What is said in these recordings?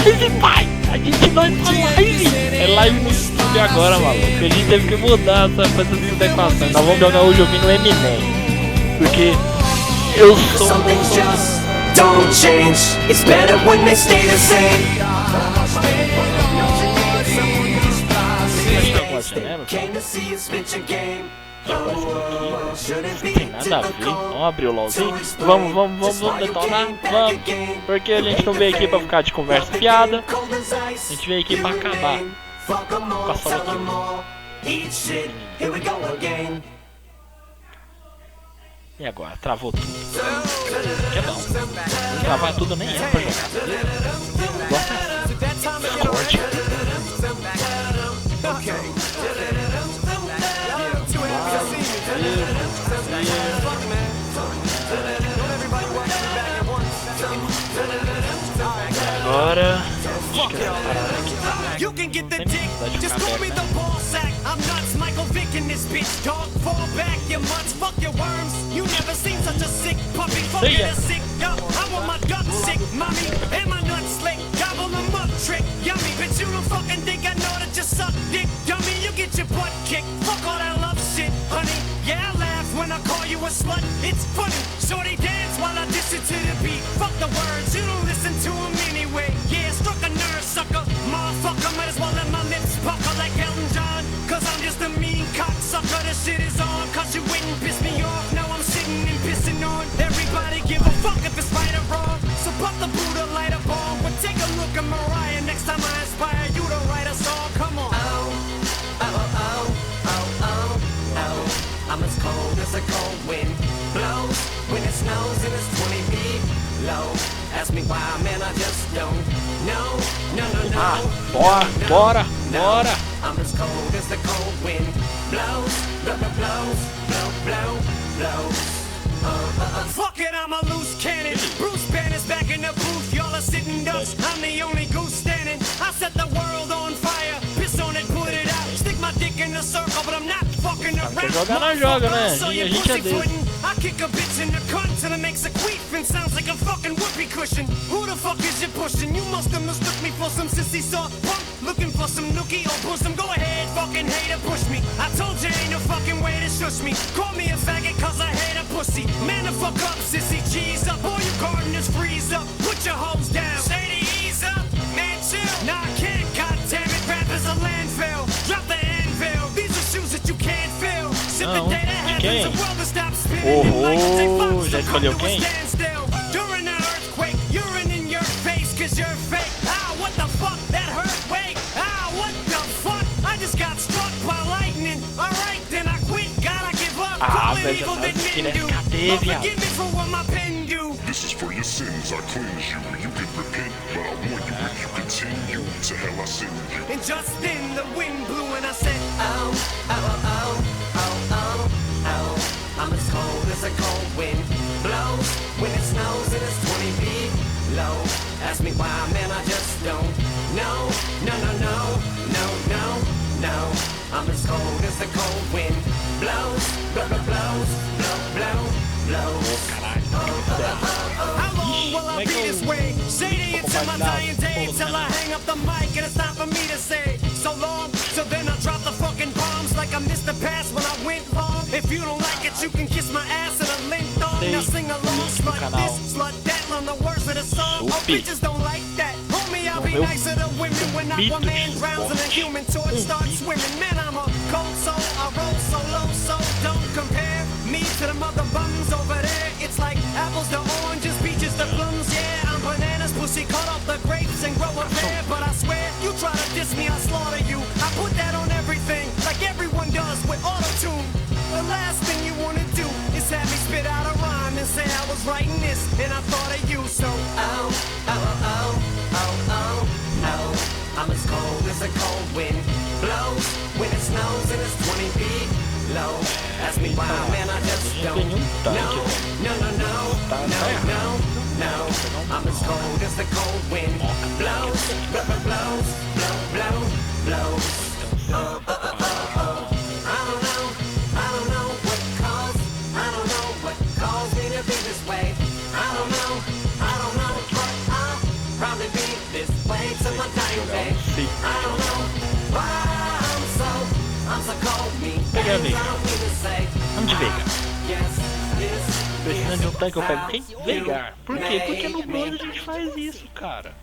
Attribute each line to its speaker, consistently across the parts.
Speaker 1: live, pai! A gente vai pra live! É live no YouTube agora, maluco. A gente teve que mudar essa adequação. Nós vamos jogar o joguinho no Eminem. Porque eu sou.
Speaker 2: Some things just don't change. It's better when they stay the same. Came to see you spit your game.
Speaker 1: Não tem nada a ver. Vamos abrir o LOLzinho. Vamos detonar. Vamos. Porque a gente não veio aqui pra ficar de conversa fiada. A gente veio aqui pra acabar com a sala aqui. E agora? Travou tudo. Que é bom. Se travar tudo nem é pra jogar. Gosta assim. Discord. Agora, acho que essa parada aqui tá.
Speaker 3: You can get the
Speaker 1: Tem
Speaker 3: dick,
Speaker 1: necessidade de
Speaker 3: just
Speaker 1: ficar
Speaker 3: call me
Speaker 1: aberto,
Speaker 3: the
Speaker 1: né?
Speaker 3: ball sack. I'm nuts, Michael Vick in this bitch, dog. Fall back, you mutts, fuck your worms. You never seen such a sick puppy. Fuck
Speaker 1: See ya.
Speaker 3: it, a sick duck. I want my gut sick, mommy, and my nuts slick. Gobble them up, trick, yummy. Bitch, you don't fucking think I know that you suck dick, dummy. You get your butt kicked. Fuck all that love shit, honey. Yeah, I laugh when I call you a slut. It's funny. Shorty dance while I diss it to the beat. Fuck the words, you don't listen to them anyway. Yeah, struck a nerve, sucker. Motherfucker, might as well let my lips pucker like Elton John. Cause I'm just a mean cocksucker. The shit is on. Cause you wouldn't piss me off. Now I'm sitting and pissing on everybody. Give a fuck if it's right or wrong. So pop the Buddha, light a bomb. But take a look at Mariah. Next time I inspire you to write a song. Come on.
Speaker 2: I'm as cold as a cold wind blows when it snows and it's 20 feet low. Ask me why, man, I just don't know.
Speaker 1: Bora.
Speaker 2: I'm as cold as the cold wind blows, blows.
Speaker 3: Fuck it, I'm a loose cannon. Bruce Banner's back in the booth. Y'all are sitting ducks. I'm the only goose standing. I set the world on fire. Piss on it, put it out. Stick my dick in the circle, but I'm not fucking around.
Speaker 1: Quem joga, não joga, né?
Speaker 3: So
Speaker 1: E a
Speaker 3: you
Speaker 1: gente é dele.
Speaker 3: pussyfootin'. I kick a bitch in the cunt till it makes a queef and sounds like a fucking whoopee cushion. Who the fuck is you pushing? You must have mistook me for some sissy soft punk. Looking for some nookie or bosom. Go ahead, fucking hater, push me. I told you ain't no fucking way to shush me. Call me a faggot cause I hate a pussy. Man, the fuck up, sissy, cheese up. All you gardeners freeze up. Put your hoes down. Shady, ease up. Man, chill. Nah, I can't, goddammit. Rap is a landfill. Drop the anvil. These are shoes that you can't fill. Sip the
Speaker 1: Não,
Speaker 3: day that happens,
Speaker 1: quem?
Speaker 3: the world will stop spinning.
Speaker 1: Já escolheu quem?
Speaker 3: During an earthquake, urine in your face cause you're fake. Ah, what the fuck? That hurt, wait. Ah, what the fuck? I just got struck by lightning. Alright, then I quit, gotta give up. Call it
Speaker 1: velho,
Speaker 3: evil that
Speaker 1: que
Speaker 3: men do.
Speaker 1: cadê,
Speaker 3: But
Speaker 1: viado?
Speaker 3: forgive me for what my pen do.
Speaker 4: This is for your sins, I cleanse you. You can repent, but I warn you if you continue, to hell I send you.
Speaker 3: And just then the wind blew and I said,
Speaker 2: I'm as cold as a cold wind blows when it snows and it's 20 feet low. Ask me why, man, I just don't know. No. I'm as cold as the cold wind blows, blows.
Speaker 3: how long will I be this way? Shady until my dying day, till I hang up the mic and it's time for me to say so long. So then I drop the fucking bombs like I missed the pass when I went long. If you don't like it, you can kiss my ass and a link thong. Now sing along, slut this, slut that, on the words of the song. Oh, bitches don't like that. Homie, I'll be nicer to women when Aquaman drowns and a human torch starts swimming. Man, I'm a cold soul, I roll solo, so don't compare me to the mother bums over there. It's like apples to oranges, peaches to plums. Yeah, I'm bananas, pussy, cut off the grapes and grow a pear. But I swear, you try to diss me, I slaughter you. I put that on everything, like everyone does with auto-tune. The last thing you wanna do is have me spit out a rhyme and say I was writing this and I thought of you. So
Speaker 2: I'm as cold as a cold wind blows when it snows and it's 20 feet low. Ask me why, man, I just don't know. No. I'm as cold as the cold wind blows. I don't know what caused me to be this way. I don't know, but I'll probably be this way.
Speaker 1: jogar, eu não sei. Pegar a Veigar. Vamos de Veigar. Precisando de um tanque, eu pego quem? Veigar. Por quê? Porque no bronze a gente faz isso, cara.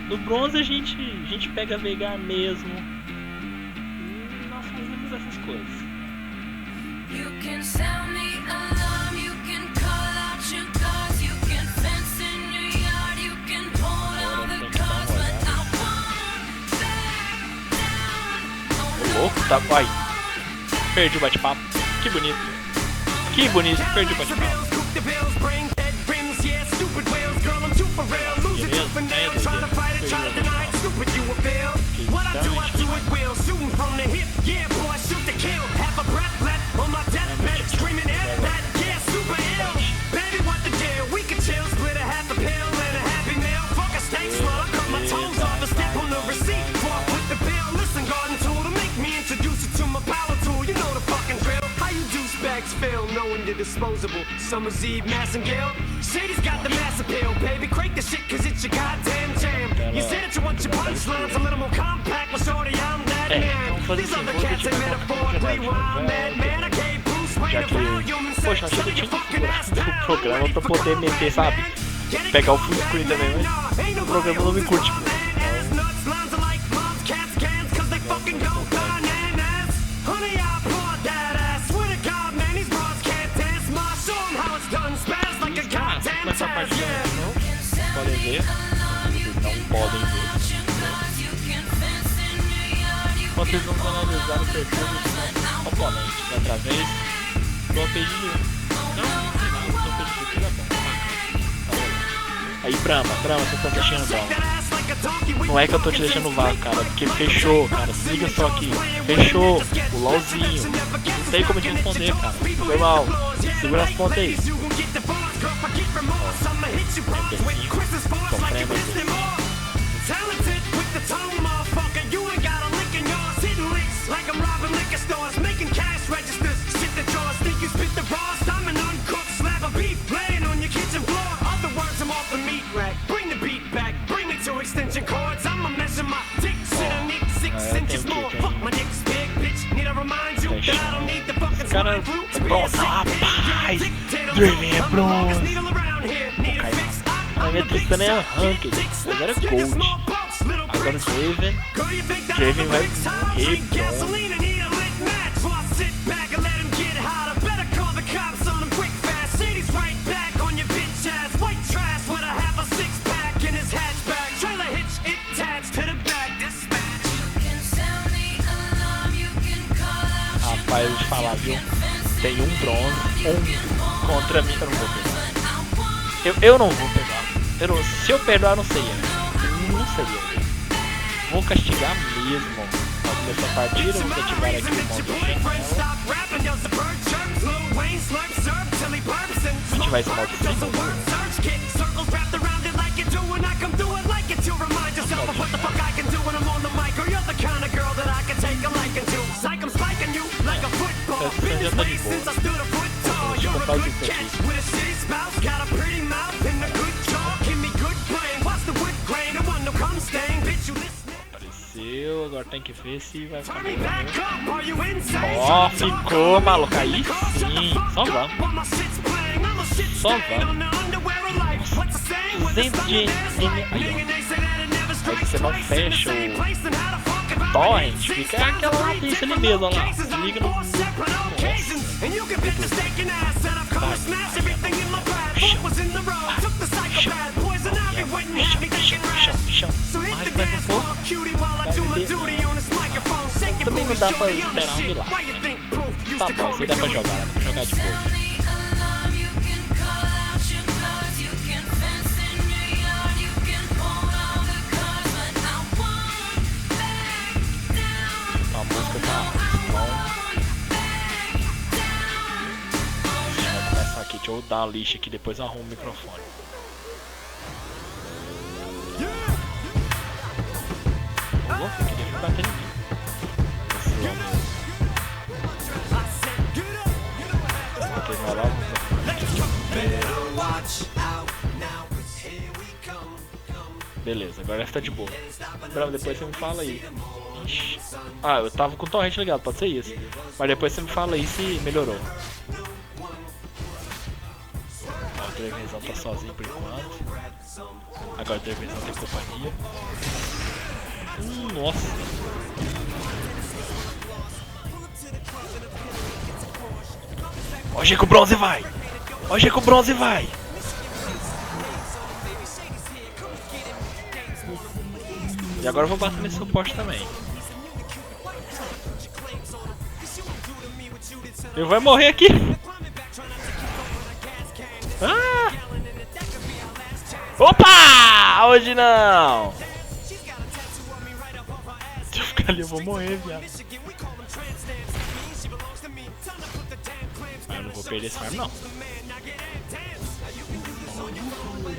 Speaker 1: No bronze a gente pega Veigar mesmo. E nós fazemos essas coisas.
Speaker 5: You can sound the alarm, you can call out your guards, you can fence in your yard, you can hold all the cards, but I won't back down.
Speaker 1: Ô louco, tá. Ai. Perdi o bate-papo. Que bonito. Que bonito, perdi o bate-papo.
Speaker 3: Disposable Summer's Eve, Mass and Gale. Shady's got the mass appeal, baby. Crank the shit, cause it's your goddamn jam. You said that you want your punchlines a little more compact, but shorty, I'm that man. These other cats ain't metaphorically why I'm mad, man. I gave Bruce Wayne a volume and said, shut your fucking ass down.
Speaker 1: O programa pra poder meter, sabe? Pegar o full screen também, mas o programa não me curte. Essa parte não podem ver, não podem ver. Vocês vão analisar o perfil dos oponentes através do APG. Não, o APG é bom. Aí, Brahma, você tá deixando Brahma. Não é que eu tô te deixando vago, cara, porque fechou, cara. Se liga só aqui, fechou o LOLzinho. Não sei como te responder, cara. Foi mal. Segura as pontas aí. Cara, bronze, rapaz! Draven é bronze! A minha Tristana é ranked, mas era gold. Agora o Draven vai morrer bronze. Rapaz, eu vou te falar, viu? Tem um bronze, contra mim, eu não vou pegar. Eu não vou pegar. Se eu perdoar, eu não sei. Não sei. Vou castigar mesmo. Ao começar a partida, vamos ativar aqui o modo a gente vai esse modo já tá de boa. Deixa eu comprar os itens aqui. Apareceu, agora tem que ver se vai ficar bom. Ó, ficou, maluco. Aí sim, só vamos. Só vamos. 200 de aí você não fecha o torrent, fica aquela latência ali mesmo, olha lá. Se liga no... Também não dá pra esperar um milagre, né? Tá bom, se dá pra jogar, dá pra jogar de boa. A música tá bom. Vai começar aqui, deixa eu dar a lixa aqui, depois eu arrumo o microfone. Eu vou ficar aqui, bater em mim. Ok, vai lá. Beleza, agora tá de boa. Bravo, depois você me fala aí. Ixi. Ah, eu tava com o torrent ligado, pode ser isso. Mas depois você me fala aí se melhorou. Ó, o Drevenzão tá sozinho por enquanto. Agora o Drevenzão tem companhia. Nossa. Ó, o bronze vai! Ó, o bronze vai! E agora eu vou bater nesse suporte também. Ele vai morrer aqui! Ah! Opa! Hoje não! Se eu ficar ali eu vou morrer, viado. Ah, eu não vou perder esse farm não.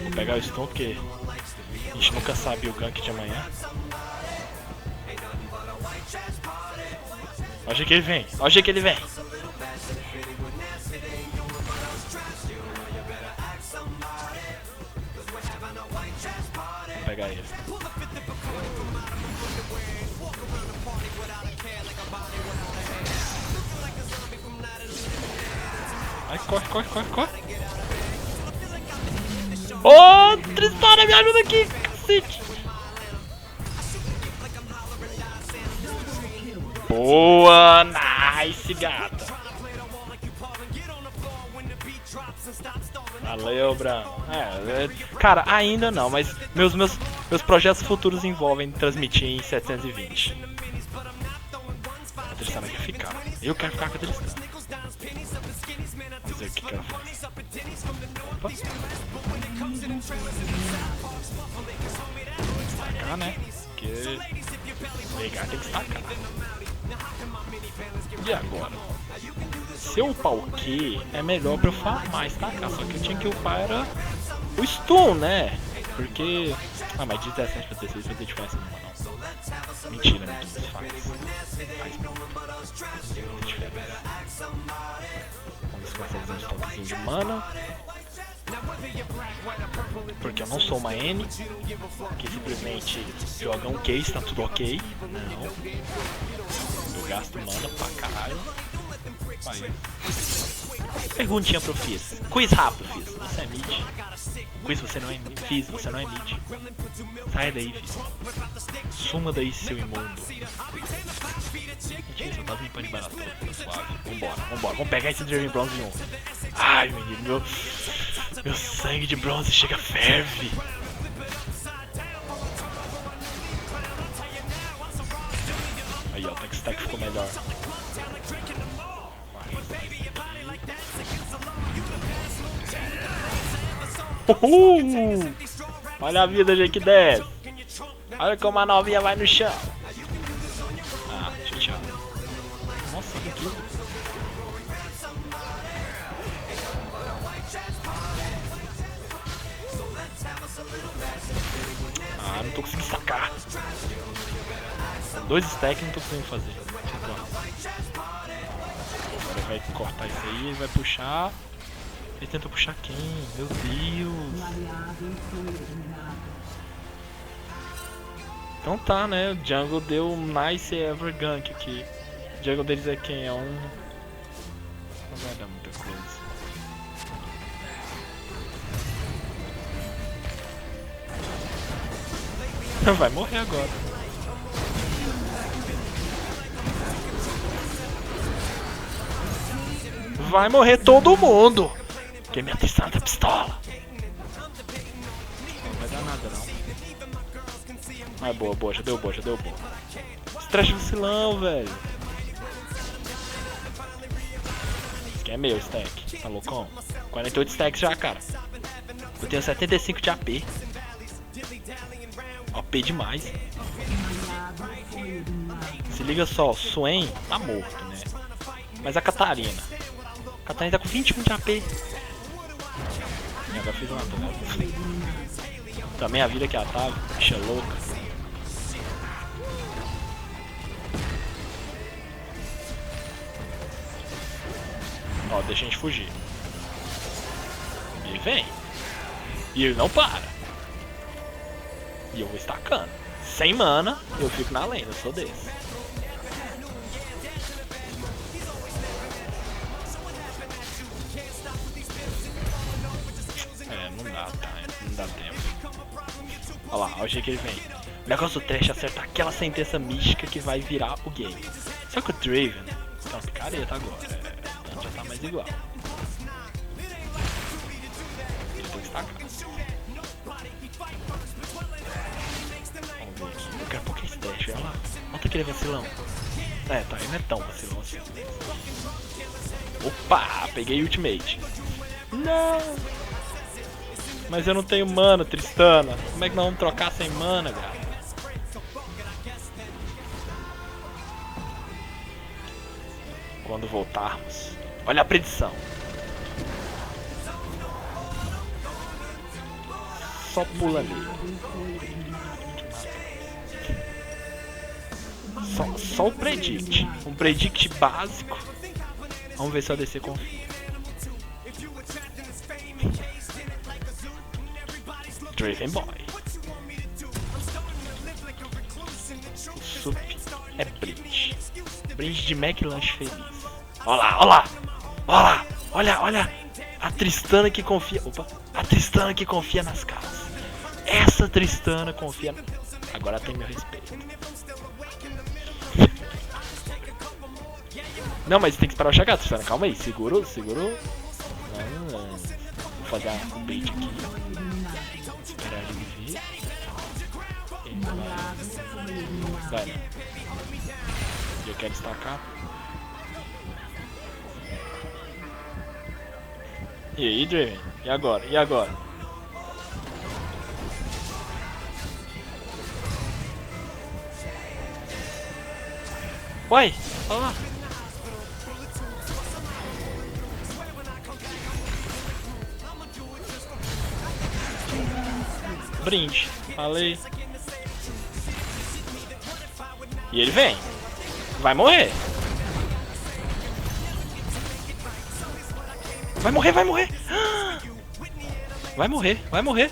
Speaker 1: Vou pegar o stun porque a gente nunca sabe o gank de amanhã. Olha o jeito que ele vem, olha o jeito que ele vem. Vou pegar ele. Ai, corre, corre, corre, corre. Ô, Tristana, me ajuda aqui, cacete. Boa, nice, gata. Valeu, Bran. Cara, ainda não, mas meus projetos futuros envolvem transmitir em 720. A Tristana quer ficar. Eu quero ficar com a Tristana. Vamos ver o que ela faz. Opa. Destacar, né? Porque pegar tem que destacar. E agora? Se eu upar o Q, é melhor pra eu farmar destacar. Só que eu tinha que upar era o stun, né? Porque... Ah, mas de 17 pra 16 vai ter diferença nenhuma, não. Mentira, não faz. Faz muita diferença. Vamos ver se consegue fazer um toquezinho de mana. Porque eu não sou uma N que simplesmente joga um case, tá tudo ok. Não. Eu gasto mana pra caralho. Vai. Perguntinha pro Fizz. Quiz rápido, Fizz. Você é mid? Quiz, você não é mid. Fizz, você não é mid. Sai daí, Fizz. Suma daí, seu imundo. Gente, eu tava limpando de barato. Suave. Vambora, vambora. Vamos pegar esse Draven Bronze 1. Ai, menino, meu sangue de bronze chega ferve. Aí, ó, o Tech Stack ficou melhor. Olha a vida, gente, que desce. Olha como a novinha vai no chão. Ah, chateado. Nossa, que Ah, não tô conseguindo sacar. Dois stacks não tô conseguindo fazer. Agora vai cortar isso aí, ele vai puxar. Ele tenta puxar quem? Meu Deus. Então tá, né? O jungle deu um nice ever gank aqui. O jungle deles é quem? É um... Não vai dar muita coisa. Vai morrer agora. Vai morrer todo mundo. Porque minha Tristana tá pistola. Não vai dar nada não. Ah, boa, boa, já deu boa, já deu boa. Stretch vacilão, velho. Esse aqui é meu stack, tá loucão? 48 stacks já, cara. Eu tenho 75 de AP. OP demais. Se liga só, o Swain tá morto, né? Mas a Catarina tá com 21 de AP. E agora fiz uma toda. Também a vida que ela tava, bicha louca. Ó, deixa a gente fugir. E ele vem. E ele não para. E eu vou estacando. Sem mana, eu fico na lenda, eu sou desse. Não dá, tá? Não dá tempo. Olha lá, olha o jeito que ele vem. O negócio do Thresh é acertar aquela sentença mística que vai virar o game. Só que o Draven tá uma picareta agora. Então já tá mais igual. Ele tem que estacar. Vamos ver aqui. Eu quero pouco esse Thresh, olha lá. Olha aquele vacilão. Tá, ele não é tão vacilão assim. Opa, peguei ultimate. Não! Mas eu não tenho mana, Tristana. Como é que nós vamos trocar sem mana, cara? Quando voltarmos. Olha a predição. Só pula ali. Só o predict. Um predict básico. Vamos ver se a DC confia. Draven Boy. O sup é Bridge. Bridge de McLanche feliz. Olha lá, olha lá. Olha lá. Olha. A Tristana que confia. Opa. A Tristana que confia nas casas. Essa Tristana confia. Agora tem meu respeito. Não, mas tem que esperar eu chegar, Tristana. Calma aí. Segura. Vou fazer um bait aqui. Esperar ele vir. Vai, né? Eu quero destacar. E aí, Draven? E agora? Uai! Olha lá! Brinde, falei. E ele vem. Vai morrer. Vai morrer.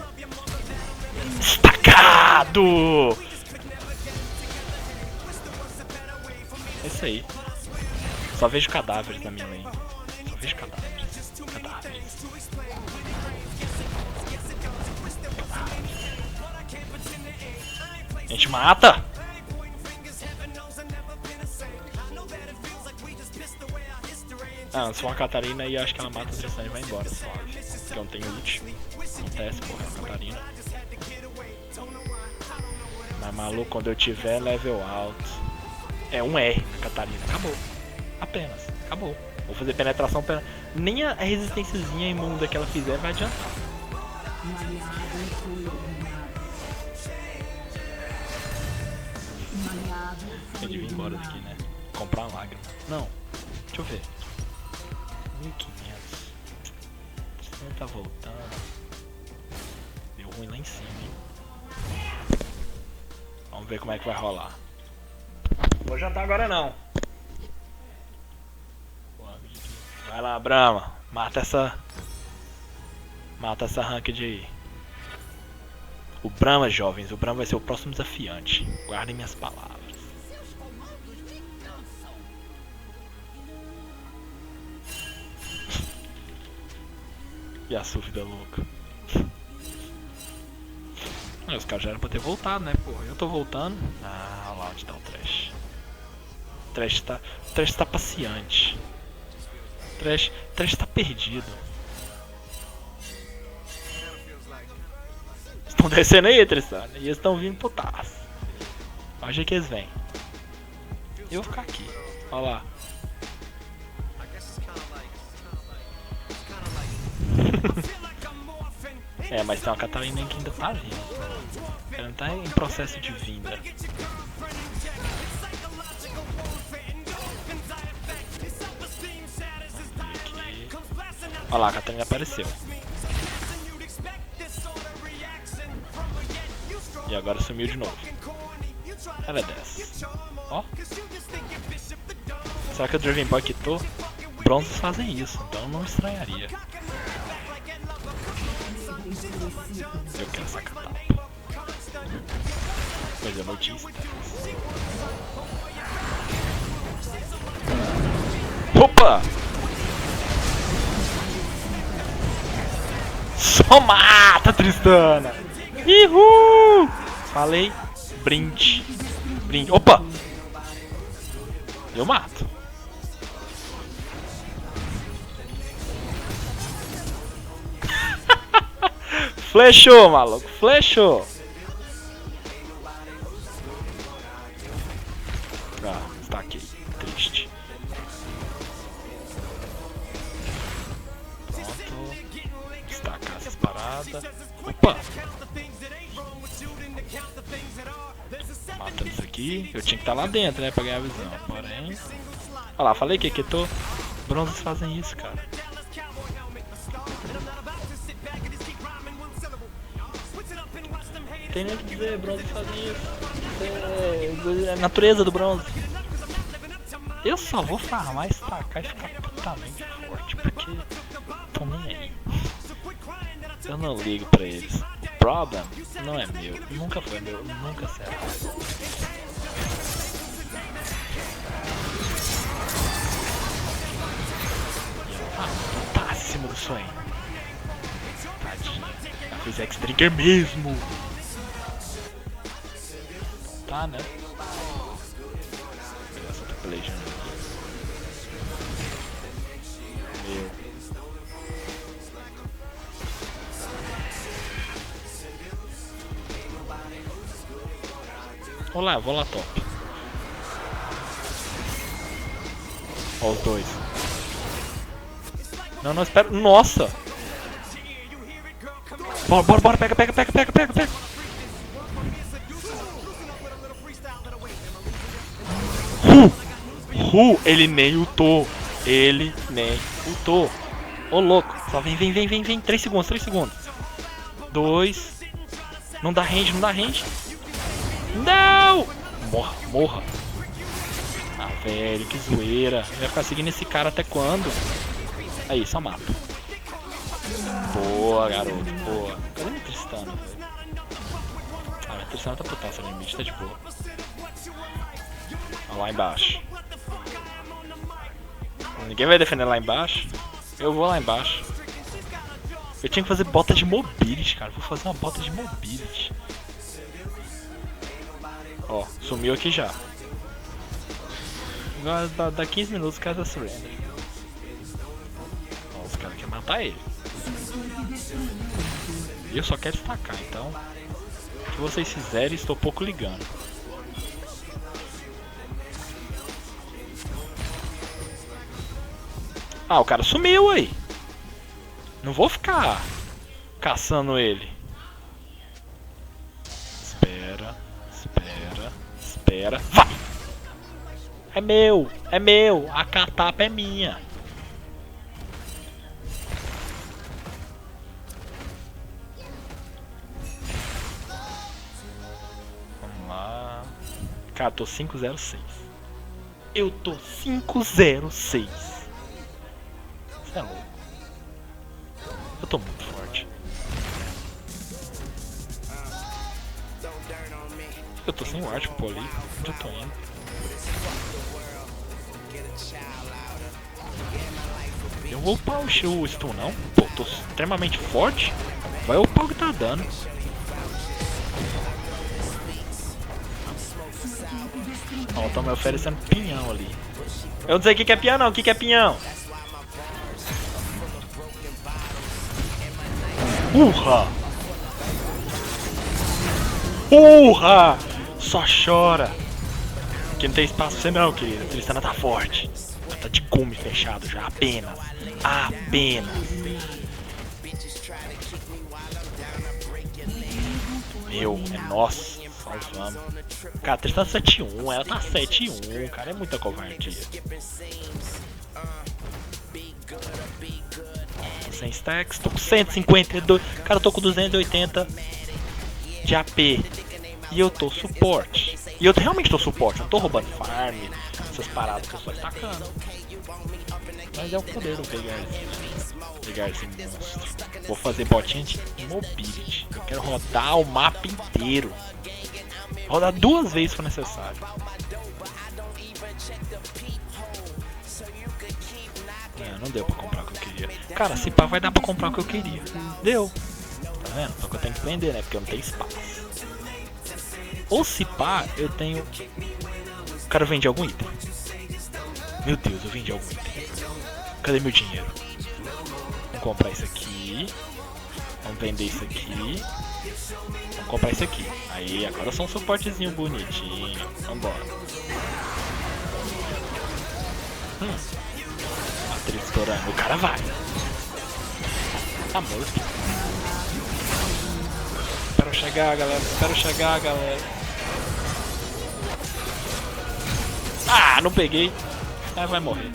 Speaker 1: Estacado! É isso aí. Só vejo cadáveres na minha lane. Só vejo cadáveres. A gente mata! Se for uma Catarina aí, acho que ela mata a Tristana e vai embora, suave. Porque eu não tenho ult. Acontece, porra, a Catarina. Mas maluco, quando eu tiver level alto. É um R a Catarina. Acabou. Apenas. Acabou. Vou fazer penetração. Nem a resistênciazinha imunda que ela fizer vai adiantar. Ele devia ir embora daqui, né? Comprar uma lágrima. Não. Deixa eu ver. 1500. Você não tá voltando. Deu ruim lá em cima, hein? Vamos ver como é que vai rolar. Vou jantar agora não. Vai lá, Brahma. Mata essa ranked aí. O Brahma, jovens. O Brahma vai ser o próximo desafiante. Guardem minhas palavras. E a súvida louca. Os caras já eram pra ter voltado, né, porra? Eu tô voltando. Olha lá onde tá o Thresh. O Thresh tá passeante. O Thresh tá perdido. Estão descendo aí, Tristana. E eles estão vindo pro taço. Olha que eles vêm. Eu vou ficar aqui. Olha lá. Mas tem uma Catarina que ainda tá vindo. Ela não tá em processo de vinda. Olha lá, a Catarina apareceu. E agora sumiu de novo. Ela é dessa. Ó. Será que o Draven Boy quitou? Bronzes fazem isso, então não estranharia. Eu quero essa catapa. Pois é, notícia. Opa! Só mata, Tristana! Uhul! Falei, brinde. Brinde. Opa! Eu mato. Flechou, maluco. Flechou. Ah, está aqui. Triste. Pronto. Destacar essas paradas. Opa! Matando isso aqui. Eu tinha que estar lá dentro, né? Pra ganhar a visão. Porém. Olha lá, falei que aqui tô. Bronzes fazem isso, cara. Tem nem o que dizer, bronze fazem isso. É a natureza do bronze. Eu só vou farmar, estacar e ficar putamente forte, porque tô nem aí. Eu não ligo pra eles. O problem não é meu, nunca foi meu, nunca será. Tá acima do sonho. Tadinha, ela fez X-Trigger mesmo. Tá, né? Vou pegar essa population aqui. Meu. Vou lá top. Ó os dois. Não, espera. Nossa! Bora, pega. Ele nem ultou. Ô louco, só vem. 3 segundos. 2. Não dá range. Não! Morra. Ah, velho, que zoeira. Vai ficar seguindo esse cara até quando? Aí, só mata. Boa, garoto, boa. Cadê minha Tristana, velho? Ah, minha Tristana tá putaça no limite, tá de boa. Ó, lá embaixo. Ninguém vai defender lá embaixo. Eu vou lá embaixo. Eu tinha que fazer bota de mobility, cara. Vou fazer uma bota de mobility. Ó, sumiu aqui já. Agora dá 15 minutos o cara tá surrender. Ó, os caras querem matar ele. E eu só quero destacar, então. O que vocês fizerem, estou pouco ligando. Ah, o cara sumiu aí. Não vou ficar caçando ele. Espera. Vai! É meu. A catapa é minha. Vamos lá. Cara, tô 506. Eu tô 506. Você é louco. Eu tô muito forte. Eu tô sem ward pro ali. Onde eu tô indo? Eu vou upar o stun não? Pô, tô extremamente forte. Vai upar o que tá dando. Ó, tô me oferecendo pinhão ali. Eu não sei o que é pinhão não, o que é pinhão? Urra! Só chora. Aqui não tem espaço pra você não, querida. A Tristana tá forte. Ela tá de gume fechado já, apenas. Meu, é nosso. Nós vamos. Cara, a Tristana 7-1, ela tá 7-1, cara, é muita covardia. Sem stacks, tô com 152. Cara, eu tô com 280 de AP. E eu tô suporte. E eu realmente tô suporte, eu não tô roubando farm, essas paradas que eu só atacando. Mas é o poder do pegar esse monstro. Vou fazer botinha de mobility. Eu quero rodar o mapa inteiro. Rodar 2 vezes se for necessário. Não deu pra comprar o que eu queria. Cara, se pá vai dar pra comprar o que eu queria. Deu. Tá vendo? Só que eu tenho que vender, né? Porque eu não tenho espaço. Ou se pá, eu tenho... O cara vende algum item. Meu Deus, eu vendi algum item. Cadê meu dinheiro? Vamos comprar isso aqui. Vamos vender isso aqui. Vamos comprar isso aqui. Aí, agora só um suportezinho bonitinho. Vambora. A trilha estourando. O cara vai. Tá morto. Espero chegar, galera. Espero chegar, galera. Ah, não peguei. Ah, vai morrer.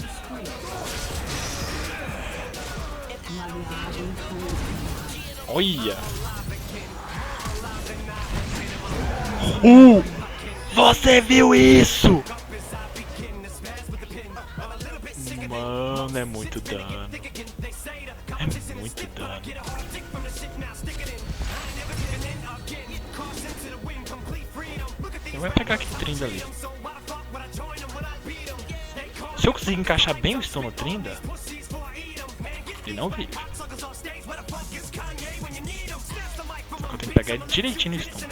Speaker 1: Olha. Você viu isso? Mano, é muito dano. É muito dano. Ele vai pegar aquele Trinda ali. Se eu conseguir encaixar bem o stun no Trinda, ele não vive. Só que eu tenho que pegar ele direitinho no stun.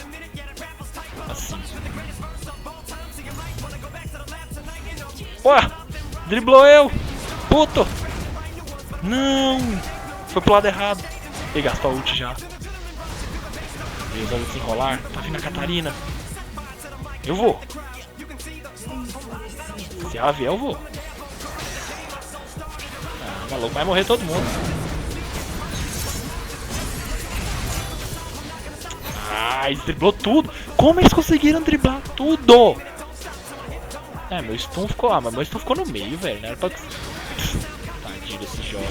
Speaker 1: Assim. Ué! Driblou eu! Puto! Não! Foi pro lado errado. Ele gastou a ult já. Ele resolve desenrolar. Tá vindo a Catarina. Eu vou. Se ela vier, eu vou. Ah, maluco, vai morrer todo mundo. Ah, eles driblou tudo. Como eles conseguiram driblar tudo? É, meu stun ficou lá, mas meu stun ficou no meio, velho. Não era pra... Tadinho desse jogo.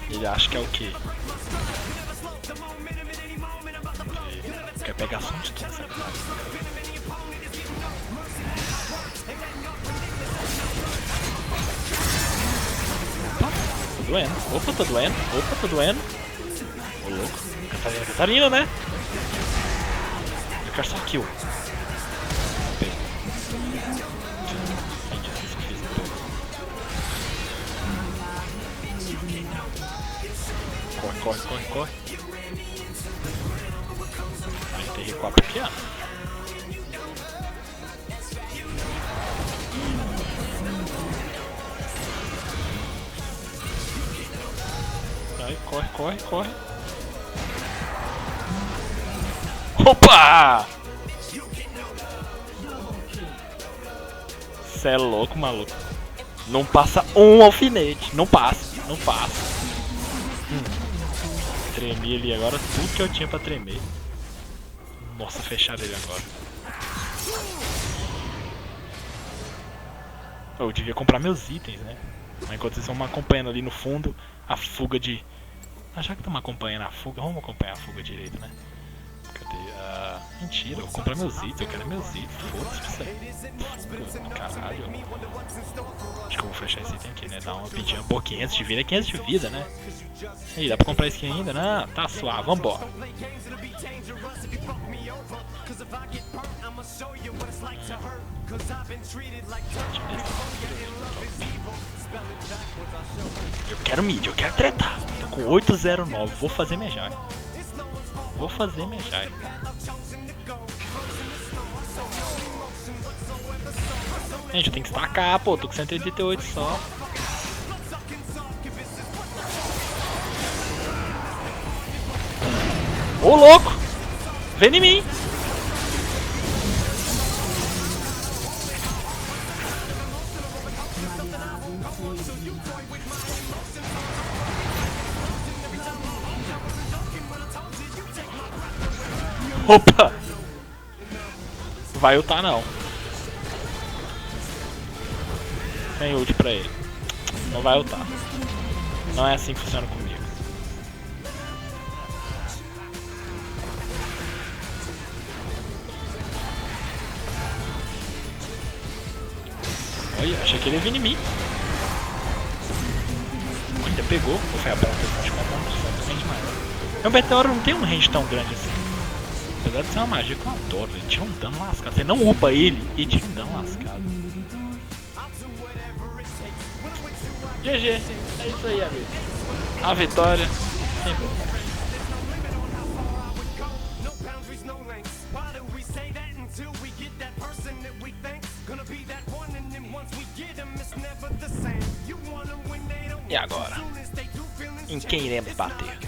Speaker 1: Ele acha que é o quê? Quer pegar só um stun, sabe? Tô doendo. Opa, tô doendo. Opa, tô doendo. Ô, louco. Catarina, né? Eu quero só kill. Corre, corre, corre. A gente tem que recuar pra aqui, ó. Vai, corre, corre, corre. Opa! Cê é louco, maluco. Não passa um alfinete. Não passa, não passa. Tremi ali agora, tudo que eu tinha pra tremer. Nossa, fecharam ele agora. Eu devia comprar meus itens, né? Mas enquanto vocês estão me acompanhando ali no fundo, a fuga de... Ah, já que estão me acompanhando a fuga, vamos acompanhar a fuga direito, né? Cadê? Mentira, eu vou comprar meus itens, eu quero meus itens. Foda-se pra isso aí. Caralho. Acho que eu vou fechar esse item aqui, né? Dar uma pedinha. Pô, 500 de vida é 500 de vida, né? E aí, dá pra comprar skin ainda? Não, tá suave, vambora. Eu quero mid, eu quero tretar. Tô com 809, vou fazer minha jack. Vou fazer minha jack. Gente, eu tenho que estacar, pô, tô com 188 só. Ô, louco! Vem em mim! Opa! Vai ultar não. Sem ult pra ele. Não vai ultar. Não é assim que funciona comigo. Olha, achei que ele ia vir em mim. Ainda pegou. Ou foi a bola? Acho que a bola não tem demais. O Meteoro não tem um range tão grande assim. Apesar de ser uma magia que eu adoro, ele tira um dano lascado. Você não upa ele e tira um dano lascado. GG, é isso aí, amigo. A vitória sempre. E agora? Em quem iremos bater?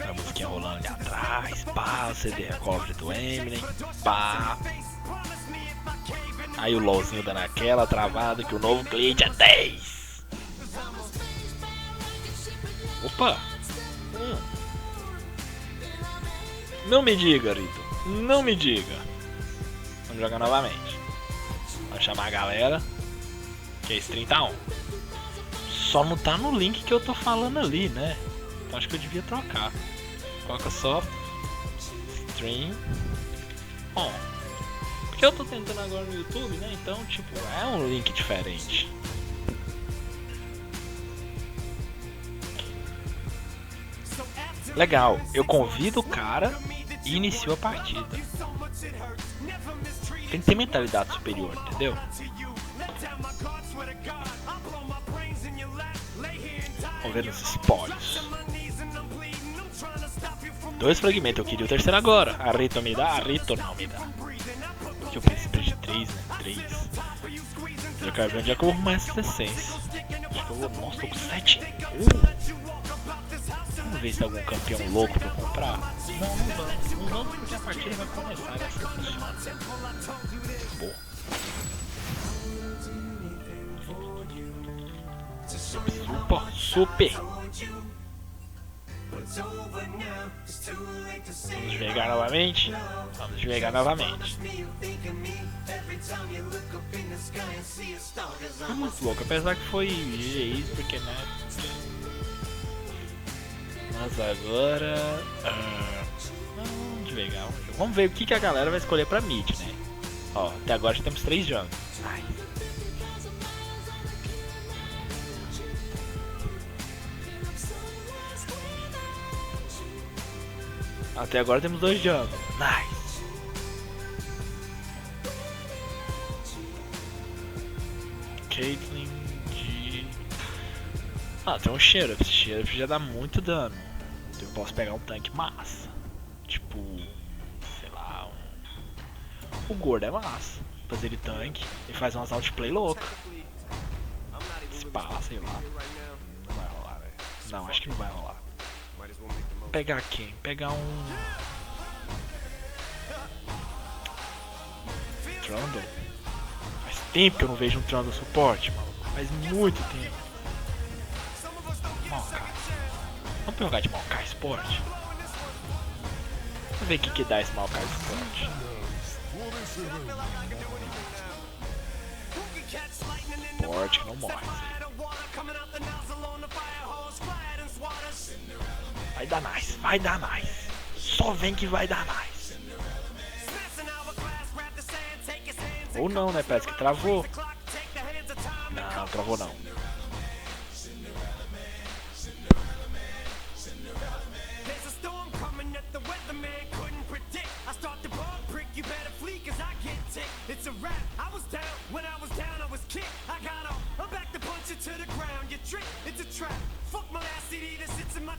Speaker 1: A musiquinha rolando ali atrás, pá, o CD recovery do Eminem, pá. Aí o LOLzinho dando aquela travada que o novo cliente é 10. Opa! Não me diga, Rito. Não me diga. Vamos jogar novamente. Vamos chamar a galera. Que é stream tá on. Só não tá no link que eu tô falando ali, né? Então acho que eu devia trocar. Coloca só stream on. Porque eu tô tentando agora no YouTube, né? Então, tipo, é um link diferente. Legal, eu convido o cara e inicio a partida. Tem que ter mentalidade superior, entendeu? Vamos ver nos espólios. 2 fragmentos, eu queria o terceiro agora. A Rito me dá? A Rito não me dá. Que eu preciso de 3, né? 3. Eu quero ver onde é que eu vou arrumar essa essência. Acho que eu vou. Nossa, tô com 7. Vamos ver se tem algum campeão louco pra eu comprar. Não, não vamos. Não vamos porque a partida vai começar. É assim que funciona. Boa. Super. Vamos jogar novamente. Vamos jogar novamente. Foi muito louco, apesar que foi GG isso, porque né. Mas agora. Vamos jogar. Vamos ver o que a galera vai escolher pra mid, né? Ó, até agora já temos 3 jungles. Até agora temos 2 jungles. Nice. Caitlyn de... tem um Sheriff. Esse Sheriff já dá muito dano. Então eu posso pegar um tanque massa. Tipo... sei lá... O Gordo é massa. Fazer ele tanque. E faz umas outplay louca. Se passa, sei lá. Não vai rolar, velho. Não, acho que não vai rolar. Pegar quem? Pegar um... Trundle? Faz tempo que eu não vejo um Trundle suporte, mano. Faz muito tempo. Maokai. Vamos pegar de Maokai Sport? Vamos ver o que dá esse Maokai Sport. Sport que não morre. Vai dar nice, vai dar nice. Só vem que vai dar nice. Ou não, né? Parece que travou. Não, travou não.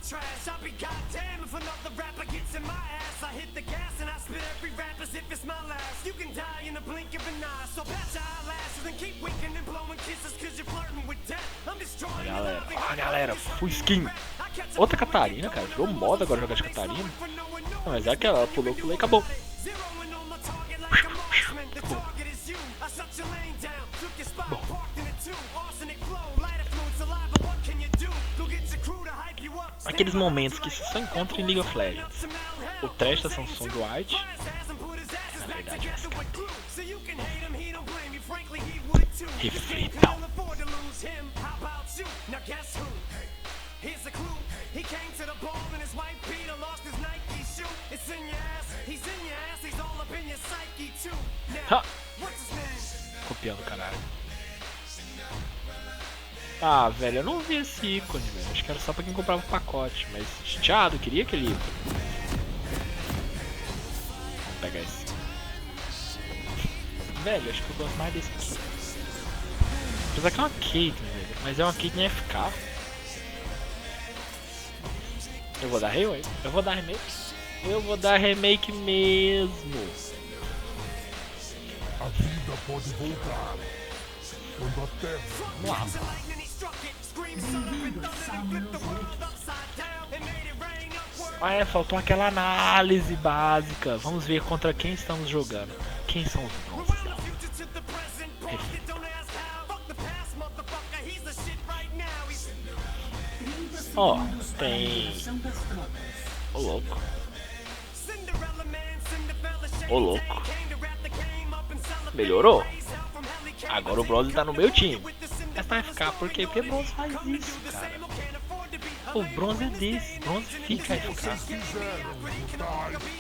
Speaker 3: Trash. I'll be goddamn if another rapper gets in my ass. I hit the gas and I spit every rap as if it's my last. You can die in a blink of an eye. So pat your eyelashes and keep winking and blowing kisses cause you're flirting with death. I'm destroying
Speaker 1: galera, full skin. Outra Catarina, cara. Virou moda agora jogar de Catarina. Não, mas é aquela, ela pulou e acabou. Bom. Aqueles momentos que se só encontram em League of Legends. O trash da Samsung White. Na verdade é essa. Reflitam. Ha! Copiando o caralho. Ah, velho, eu não vi esse ícone, velho. Acho que era só pra quem comprava o pacote. Mas chateado, queria aquele ícone. Vamos pegar esse. Velho, acho que eu gosto mais desse aqui. Apesar que é uma Caitlyn, velho. Mas é uma Caitlyn FK. Eu vou dar remake? Eu vou dar remake? Eu vou dar remake mesmo.
Speaker 4: A vida pode voltar quando a terra
Speaker 1: Vamos lá. Ah, é, faltou aquela análise básica. Vamos ver contra quem estamos jogando. Quem são os bronzes? Ó, tem... Ô louco. Ô louco. Melhorou? Agora o bronze tá no meu time. Mas vai ficar, por quê? Porque o bronze faz isso, cara. O bronze é desse, bronze fica FK. Você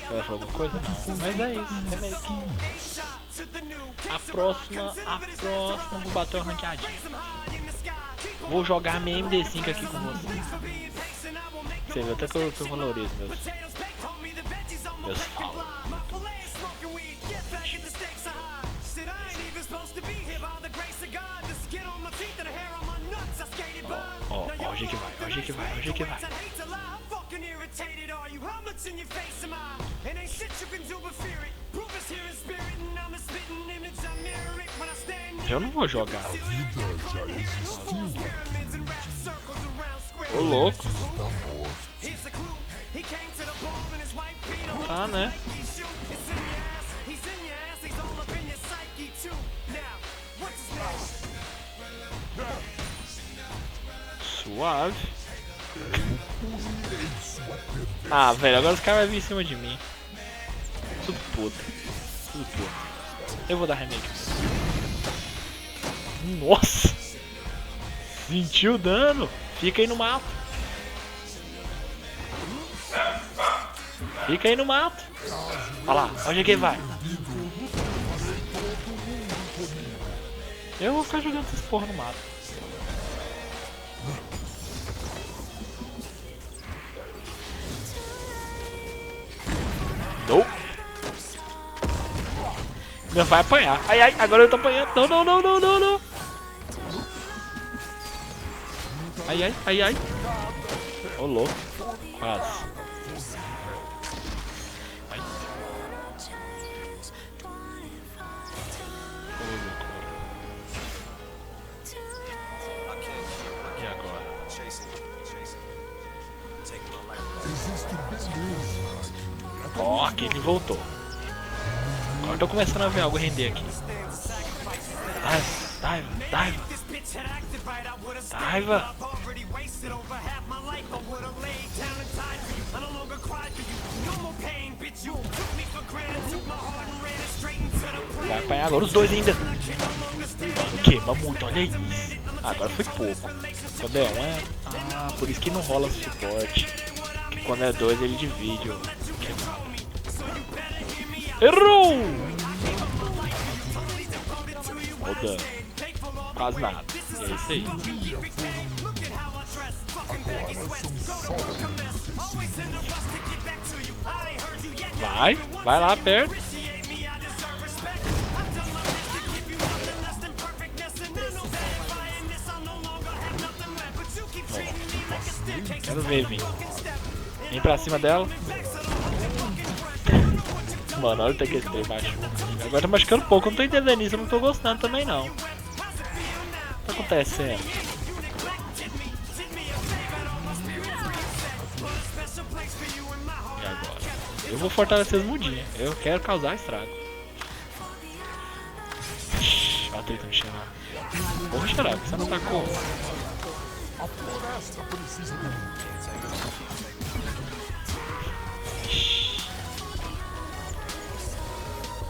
Speaker 1: vai falar alguma coisa? Não, mas é isso, remake. A próxima, vou bater uma ranqueadinha. Vou jogar minha MD5 aqui com você. Você viu até que eu valorizo meus falos. Ó, o jeito que vai, ó, o jeito que vai, ó, o jeito que vai. Eu não vou jogar. Ô louco. Tá, né? Suave. Ah, velho, agora os caras vão vir em cima de mim. Tudo puto. Tudo puto. Eu vou dar remake. Nossa! Sentiu o dano. Fica aí no mato. Fica aí no mato. Olha lá, onde é que ele vai? Eu vou ficar jogando essas porra no mato. Não. Não vai apanhar. Ai, ai, agora eu tô apanhando. Não, não, não, não, não, não. Ai, ai, ai, ai. Ô, louco. Quase. Ai. Ô, louco. E agora? Ó, aqui ele voltou. Agora eu tô começando a ver algo render aqui. Daiva, Daiva, Daiva. Vai apanhar agora os dois ainda. Queima muito, olha isso. Agora foi pouco. Quando é um é... Ah, por isso que não rola suporte. Porque quando é dois ele divide o queimado. Errou! Roda. Quase nada. E é isso aí. Vai lá perto. Quero ver, Vim. Vem pra cima dela. Mano, olha o que esse trem machuca. Agora tá machucando um pouco, eu não tô entendendo isso, eu não tô gostando também não. O que tá acontecendo? E agora? Eu vou fortalecer as mudinhas, eu quero causar estrago. Olha a treta me chamar. Porra, xeraco, você não atacou?
Speaker 4: A floresta precisa de mim.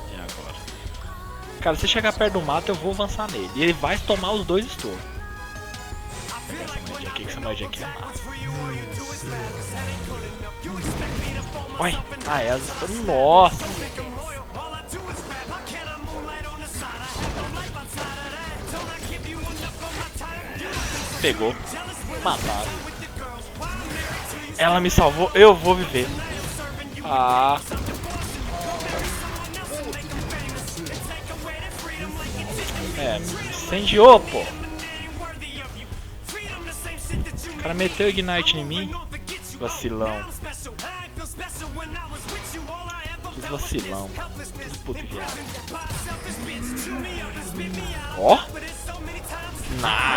Speaker 1: E agora? Cara, se chegar perto do mato, eu vou avançar nele. E ele vai tomar os dois estouros. Pegar essa magia aqui, que essa magia aqui é massa. Oi! Ah, é as... Nossa! Pegou. Mataram. Ela me salvou, eu vou viver. Ah. É, incendiou, pô. O cara meteu Ignite em mim. Vacilão. Que vacilão. Que puto viado. Ó.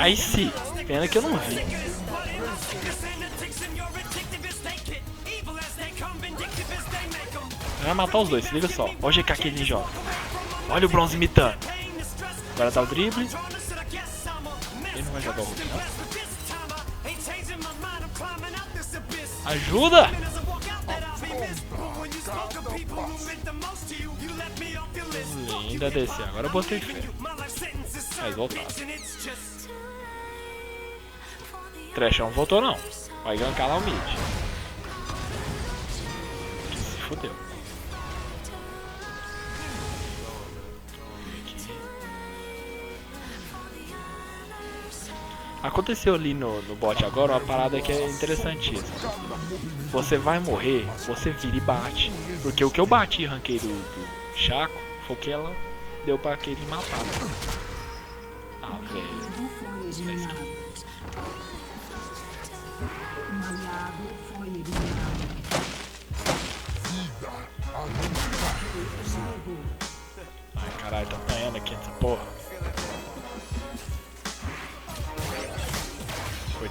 Speaker 1: Nice. Pena que eu não vi. Vai matar os dois, se liga só. Olha o GK que ele joga. Olha o bronze imitando. Agora dá o drible. Ele não vai jogar o Hulk, não. Ajuda! Linda descer. Agora eu botei de fé. Mas voltaram. Trashão voltou não. Vai gankar lá o mid. Se fodeu. Aconteceu ali no bot agora uma parada que é interessantíssima. Você vai morrer, você vira e bate. Porque o que eu bati e ranquei do Chaco foi o que ela deu pra aquele matar. Ah, velho. Ai, caralho, tá apanhando aqui essa porra.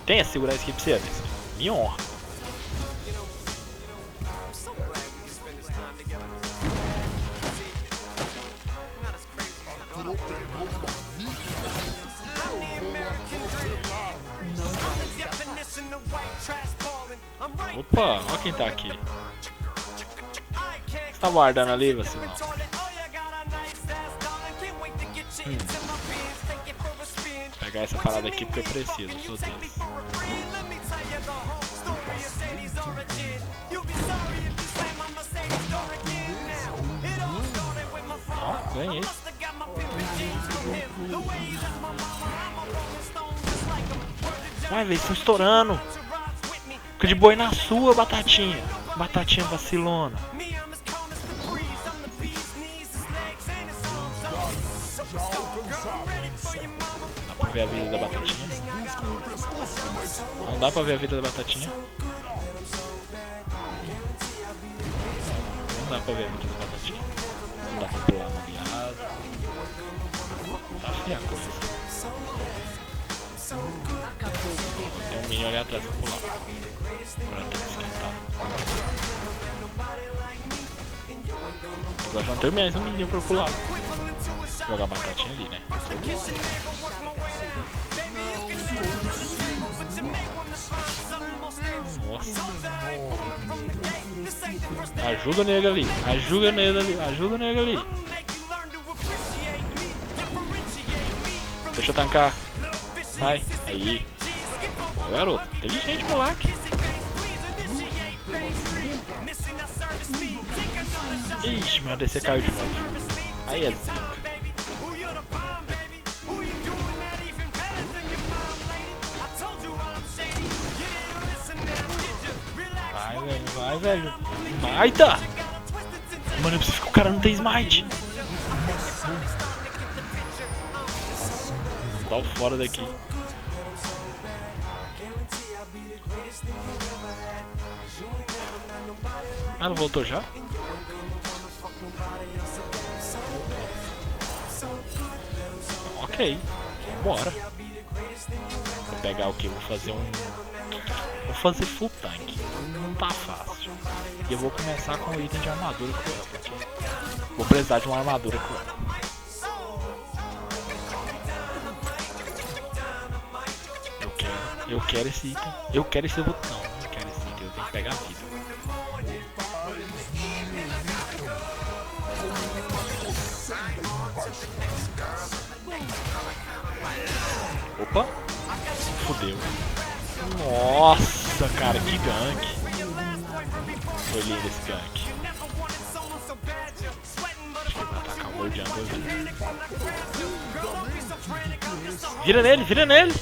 Speaker 1: Tenha segurar isso aqui pra você, me honra. Opa, olha quem tá aqui. Você tá guardando ali, você não? Pegar essa parada aqui porque eu preciso, sou Deus. Ó, ganhei. Vai, velho, estão estourando. Fica de boi na sua, Batatinha. Batatinha vacilona. Dá pra ver a vida da Batatinha? Não dá pra ver a vida da Batatinha? Não dá pra ver a vida da Batatinha. Não dá pra pular uma guiada. Tá feia a coisa. Tem um minion ali atrás pra pular. Agora tem que esquentar. Agora já não tem mais um minion pra pular. Vou jogar a Batatinha ali, né? Nossa. Ajuda o nego ali. Ajuda o nego ali. Ajuda o nego ali. Deixa eu tancar. Sai. Aí. Pô, garoto. Inteligente, moleque. Ixi, meu DC caiu de novo. Aí é zica. Vai, velho. Maita! Mano, eu preciso que o cara não tem smite. Dá o fora daqui. Ah, não voltou já? Ok. Bora. Vou pegar o que? Vou fazer um... Vou fazer full tank. Não tá fácil. E eu vou começar com o item de armadura cruel, porque vou precisar de uma armadura cruel. Eu quero esse item. Eu quero esse botão. Eu quero esse item. Eu tenho que pegar a vida. Opa! Fudeu. Nossa, cara, que gank. Foi lindo esse gank. Acho que vai atacar o World Jungle. Vira nele, vira nele!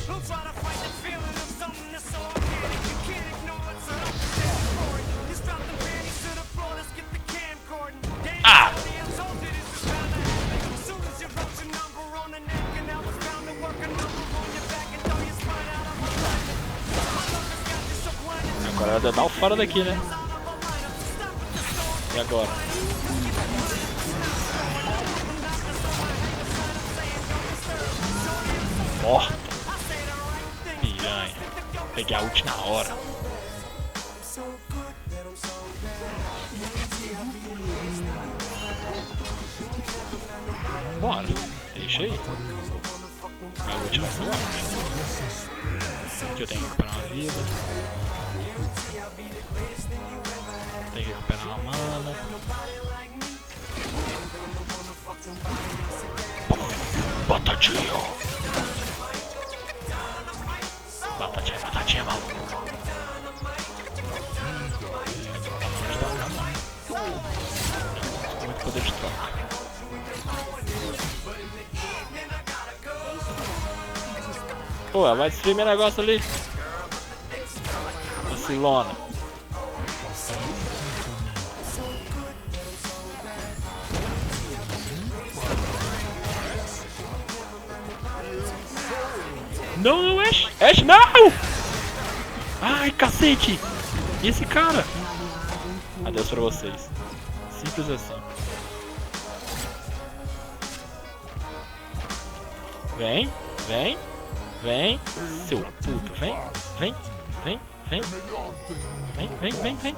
Speaker 1: Agora vai dar o fora daqui, né? E agora? Morta. Piranha. Peguei a ult na hora. Bora. Deixa aí. A ult vai ser aqui eu tenho que recuperar uma vida. Tem que recuperar uma mana. Batatinha. Batatinha, batatinha, maluco. Muito poder de troca. Pô, ela vai destruir meu negócio ali. Vacilona. Não, não, Ash! Ash, não! Ai, cacete! E esse cara? Adeus pra vocês. Simples assim. Vem, vem, vem, seu puto, vem, vem, vem, vem, vem, vem, vem, vem.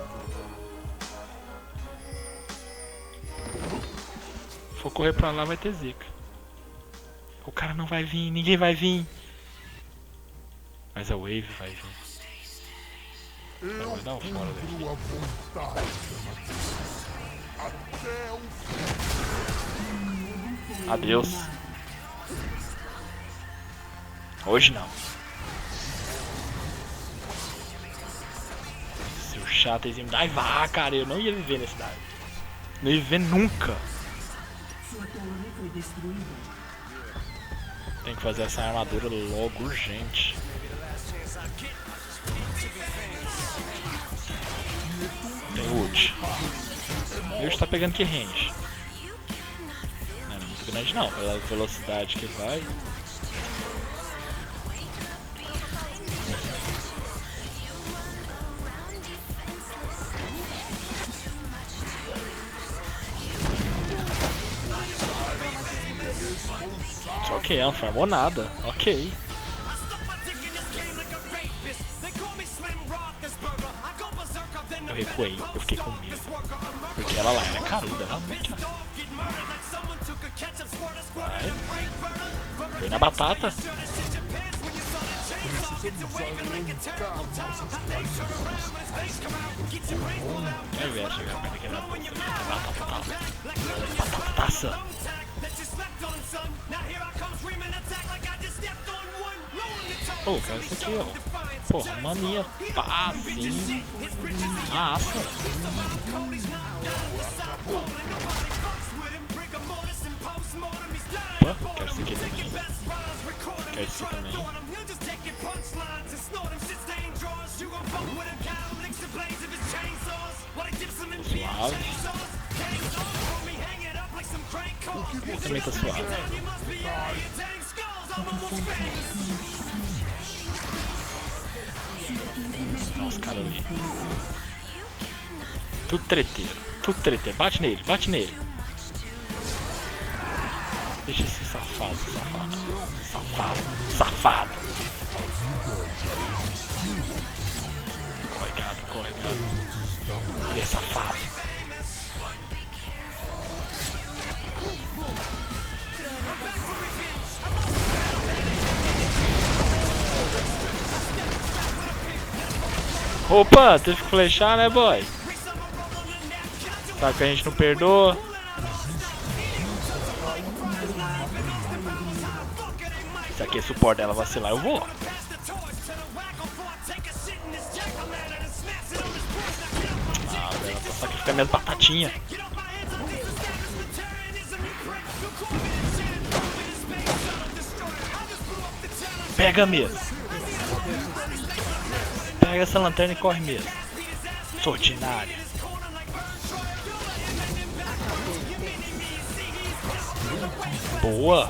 Speaker 1: Se for correr pra lá vai ter zica. O cara não vai vir, ninguém vai vir. Mas a Wave vai vir. Vai dar um fora daqui. Adeus. Hoje não. Seu chato me dá vá, cara. Eu não ia viver nesse cidade. Não ia viver nunca. Tem que fazer essa armadura logo, urgente. Tem ult. Ele está pegando que range? Não é muito grande não, pela velocidade que vai. Ok, ela não farmou nada. Ok. Eu recuei, eu fiquei com medo. Porque ela lá era caruda, realmente. Vai. Foi na batata. Quer ver chegar perto daquela batataça. Pô, cara, isso aqui, ó. Pô, mania. Pá, sim. Massa. Opa, quero isso aqui também. Quero isso aqui também. Suave. Eu também tô suave. Olha os caras ali. Tudo treteiro. Tudo treteiro. Bate nele, bate nele. Deixa esse safado, safado. Safado, safado. Corre, gato, corre, gato. Ele é safado. Opa, teve que flechar, né, boy? Sabe que a gente não perdoa. Se aqui é suporte dela vacilar, eu vou. Ah, velho, tô sacrificando minhas batatinhas. Pega mesmo. Pega essa lanterna e corre mesmo. Sortinário. Boa.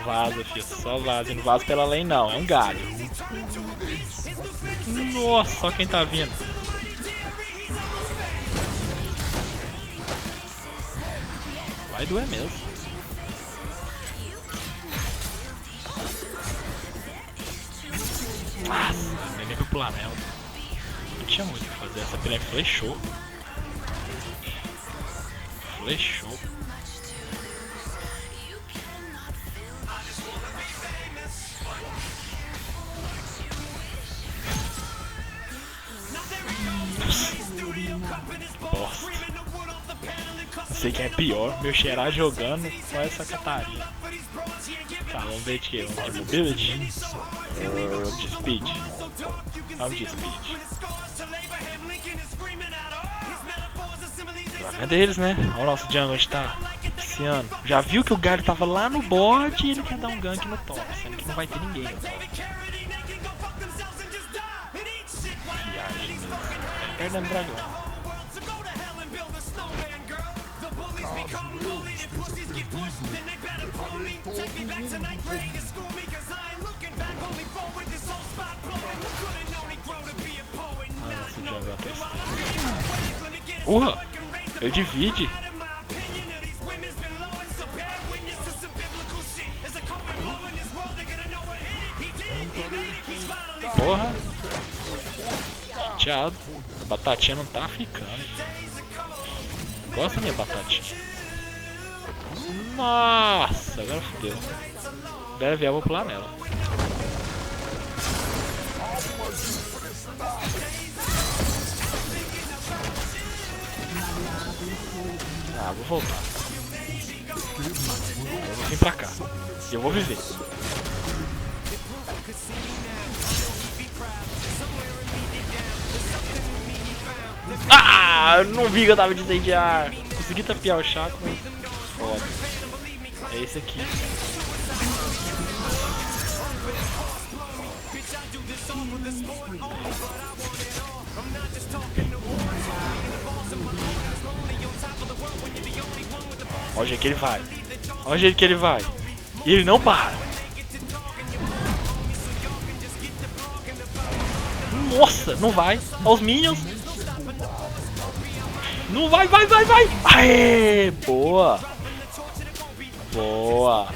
Speaker 1: vaza, filho. Só vaza. E não vaza pela lane, não. É um galho. Nossa, só quem tá vindo. Vai doer mesmo. Nossa, nem pra pular mesmo. Não tinha muito o que fazer. Essa piranha flechou. Flechou. Bosta. Não sei quem é pior, meu Xerá jogando com essa Catarina. Tá, vamos ver de que? Vamos de mobility? Ou de speed? Vamos de speed. Cadê eles, né? Olha o nosso jungle onde tá. Esse ano. Já viu que o Galho tava lá no bot e ele quer dar um gank no top, sendo que não vai ter ninguém no top. Viagem mesmo. Perdendo o dragão. Nossa, o jungle até urra! Ele divide. Porra. Chateado. A batatinha não tá ficando. Gosta da minha batatinha. Nossa, agora fodeu. Deve vier, eu vou pular nela. Ah, vou voltar. Eu vou vir pra cá. E eu vou viver. Ah, eu não vi que eu tava de incendiar. Consegui tapear o Chaco, mas foda. É esse aqui. Olha o jeito que ele vai. Olha o jeito que ele vai. E ele não para. Nossa, não vai. Olha os minions. Não vai, vai, vai, vai. Aê, boa. Boa.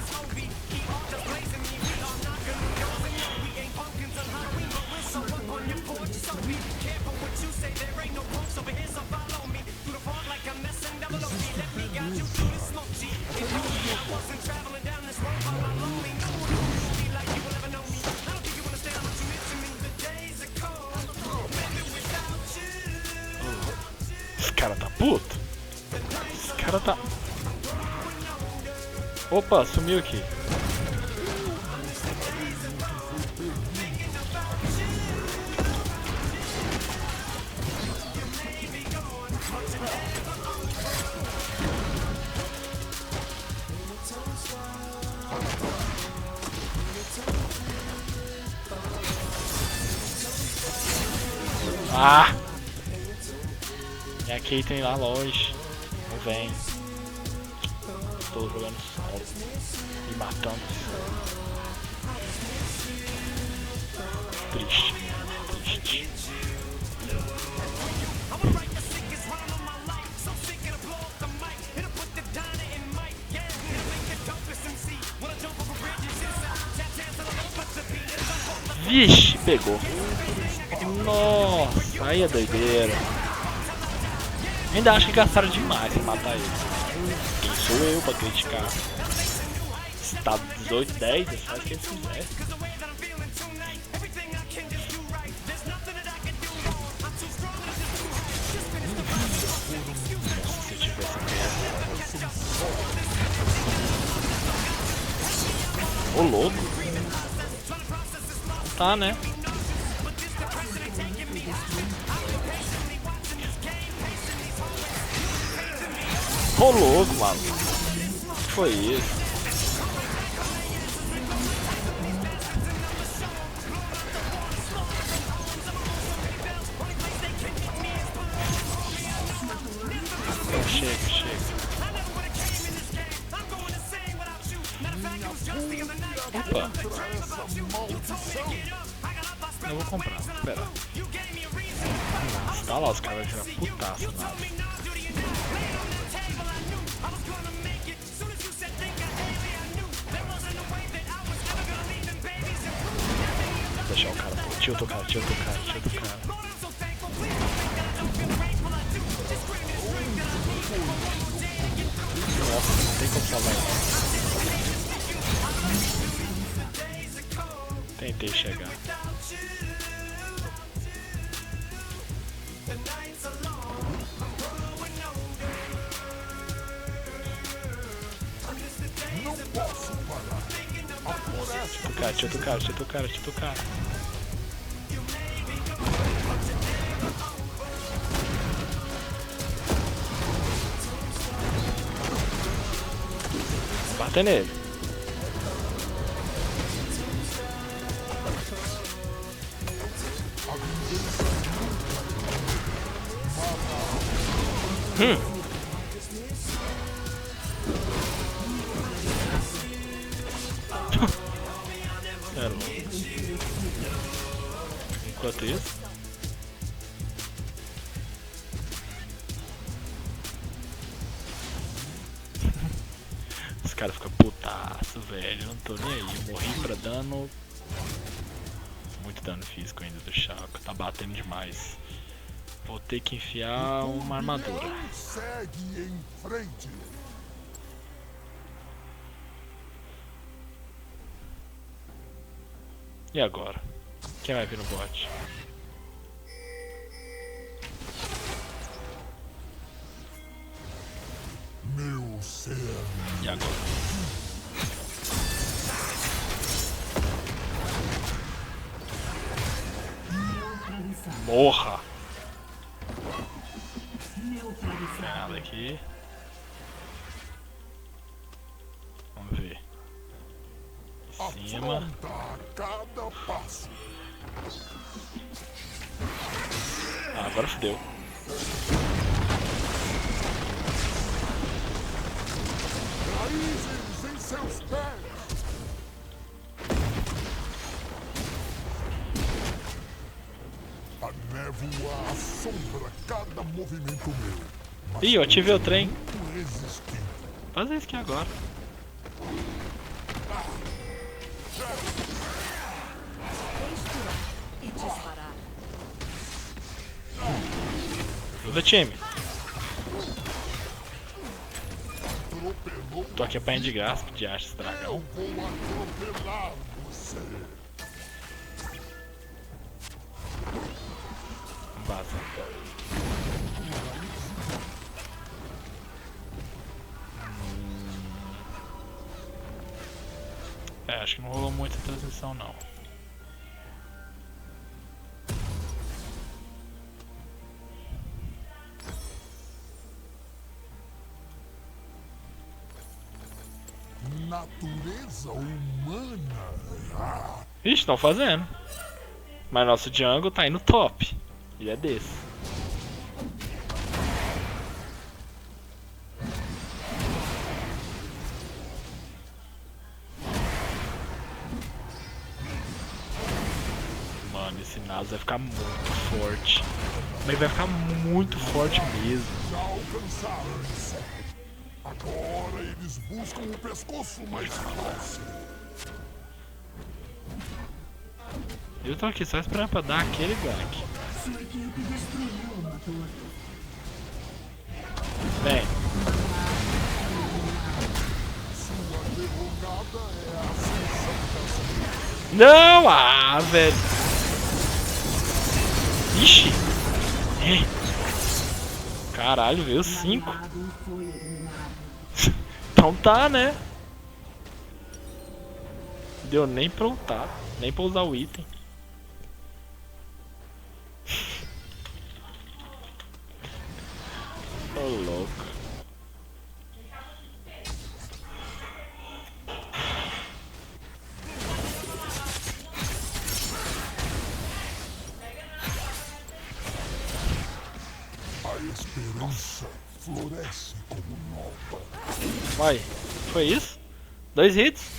Speaker 1: Esse cara tá puto. Esse cara tá... Opa, sumiu aqui. Ah! E a Caitlyn lá longe. Não vem. Estou jogando solo. E matando solo. Triste. Triste. Vixe, pegou. Nossa, aí é doideira. Ainda acho que gastaram demais em matar ele. Quem sou eu pra criticar? Se tá 18-10, é só o que eles fizerem. Se eu tivesse mesmo. Ô louco. Tá, né? Ô louco, mano. O que foi isso? Chega, chega. Eu vou comprar, espera. Nossa, tá lá, os caras vão tirar putaça lá. Deixar o cara, pô. Tilta o cara. Nossa, não tem como salvar ele. Tentei chegar. Chuta o cara. Bate nele. Enquanto isso, os caras ficam putaço, velho. Eu não tô nem aí. Eu morri pra dano. Muito dano físico ainda do Chaco. Tá batendo demais. Vou ter que enfiar uma armadura.
Speaker 4: Segue em frente.
Speaker 1: E agora? Quem vai vir no bot?
Speaker 4: Meu cérebro.
Speaker 1: E agora? Morra! Nada aqui. Vamos ver. Em cima.
Speaker 4: Afronta a cada passo.
Speaker 1: Ah, agora fodeu.
Speaker 4: Raízes em seus pés. A névoa assombra cada movimento meu. Mas
Speaker 1: Ih, eu ativei o trem.
Speaker 4: muito resistente.
Speaker 1: Fazer isso aqui agora. Ajuda, time.
Speaker 4: Atropelou.
Speaker 1: Tô aqui apanhando de graça, de acha esse dragão.
Speaker 4: Eu vou atropelar você.
Speaker 1: Vaza. Acho que não rolou muita transmissão não.
Speaker 4: Natureza humana. Ah,
Speaker 1: Ixi, estão fazendo. Mas nosso jungle tá indo top. Ele é desse. Mano, esse Nasus vai ficar muito forte. Mas vai ficar muito forte mesmo.
Speaker 4: já alcançaram isso. Agora eles buscam o pescoço mais fácil.
Speaker 1: Eu tô aqui só esperando pra dar aquele gank. Vem.
Speaker 4: Sua derrocada é a sensação.
Speaker 1: Não! Ah, velho. Ixi. Caralho, veio 5. Então tá, né? Deu nem pra ultar, nem pra usar o item. Ô louco.
Speaker 4: A esperança floresce como nova.
Speaker 1: Vai, foi isso? 2 hits?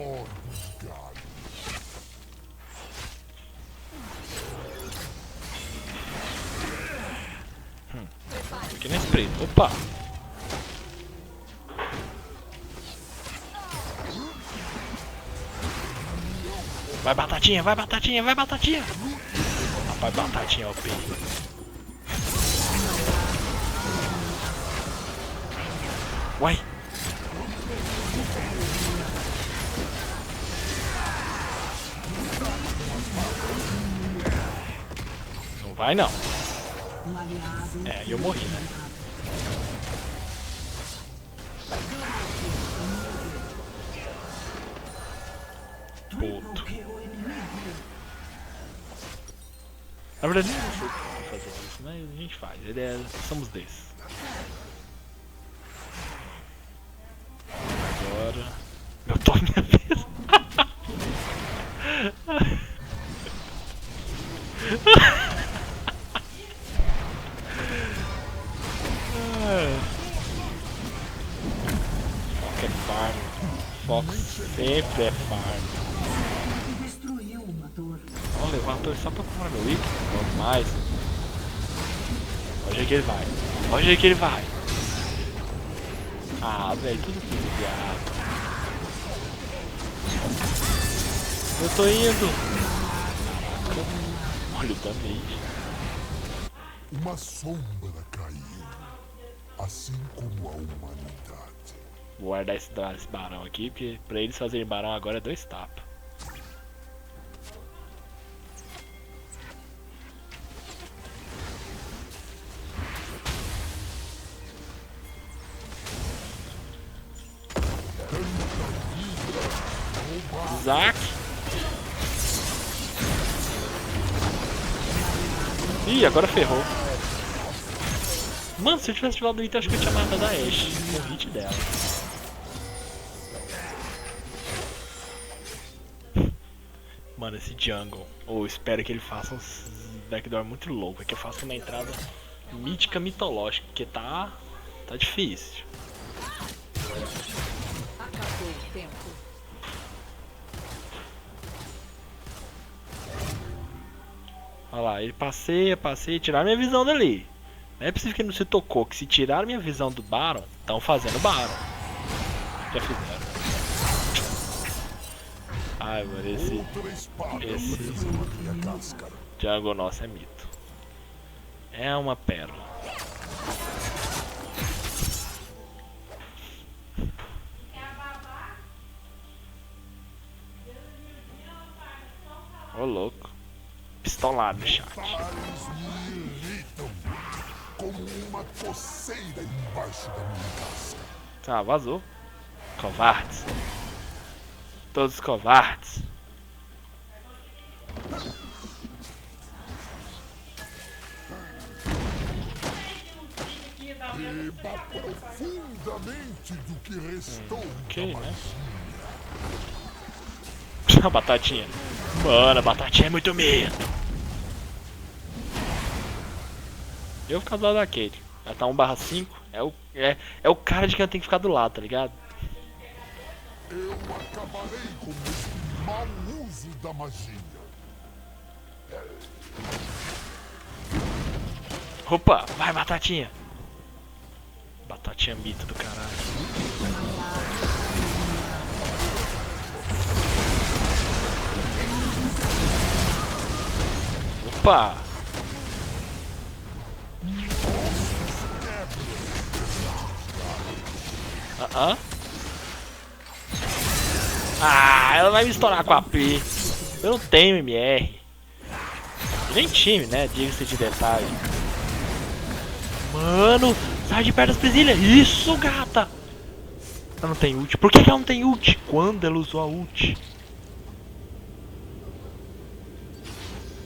Speaker 4: menor dos galhos.
Speaker 1: Aqui na espreita. Opa! Vai batatinha, vai batatinha, vai batatinha! Rapaz, batatinha é o perigo. Uai! Não vai não. É, eu morri, né? Puto. Na verdade, eu não sei como fazer isso, mas a gente faz. Somos desses. Agora. Eu tô minha vez. Fox é farm. Fox sempre é farm. Ó, levantou só pra comprar meu item. Vamos mais. Olha o jeito que ele vai. Olha o jeito que ele vai. Ah, velho, tudo desviado. Eu tô indo. Caraca. Olha o damage.
Speaker 4: Uma sombra caiu, assim como a humanidade.
Speaker 1: Vou guardar esse barão aqui, porque pra eles fazerem barão agora é 2 tapas. Zack. Ih, agora ferrou. Mano, se eu tivesse tirado o item, acho que eu tinha matado a Ashe com o hit dela. Mano, esse jungle. Ou espero que ele faça uns backdoor muito louco. Que eu faça uma entrada mítica mitológica. Porque tá difícil.
Speaker 6: Acabou o tempo.
Speaker 1: Olha lá, ele passeia, tiraram minha visão dali. Não é possível que não se tocou, que se tiraram minha visão do Baron, estão fazendo Baron. Já fizeram. Ai, mano, esse jungle nosso é mito. É uma pérola. Ô louco. Pistolado no chat.
Speaker 4: Detalhes me irritam, como uma coceira embaixo da minha casca.
Speaker 1: Ah, vazou. Covardes. Todos covardes.
Speaker 4: Beba profundamente do que restou
Speaker 1: Ok,
Speaker 4: da
Speaker 1: né?
Speaker 4: magia.
Speaker 1: A batatinha. Mano, a batatinha é muito medo. Eu vou ficar do lado da Caitlyn. Ela tá 1/5. É o cara de quem eu tenho que ficar do lado, tá ligado?
Speaker 4: Eu acabarei com esse mau uso da magia.
Speaker 1: Opa, vai batatinha. Batatinha mito do caralho. Opa! Ah, ela vai me estourar com a AP. Eu não tenho MR. Nem time, né? Diga-se de detalhe. Mano, sai de perto das presilhas. Isso, gata! Ela não tem ult. Por que ela não tem ult? Quando ela usou a ult?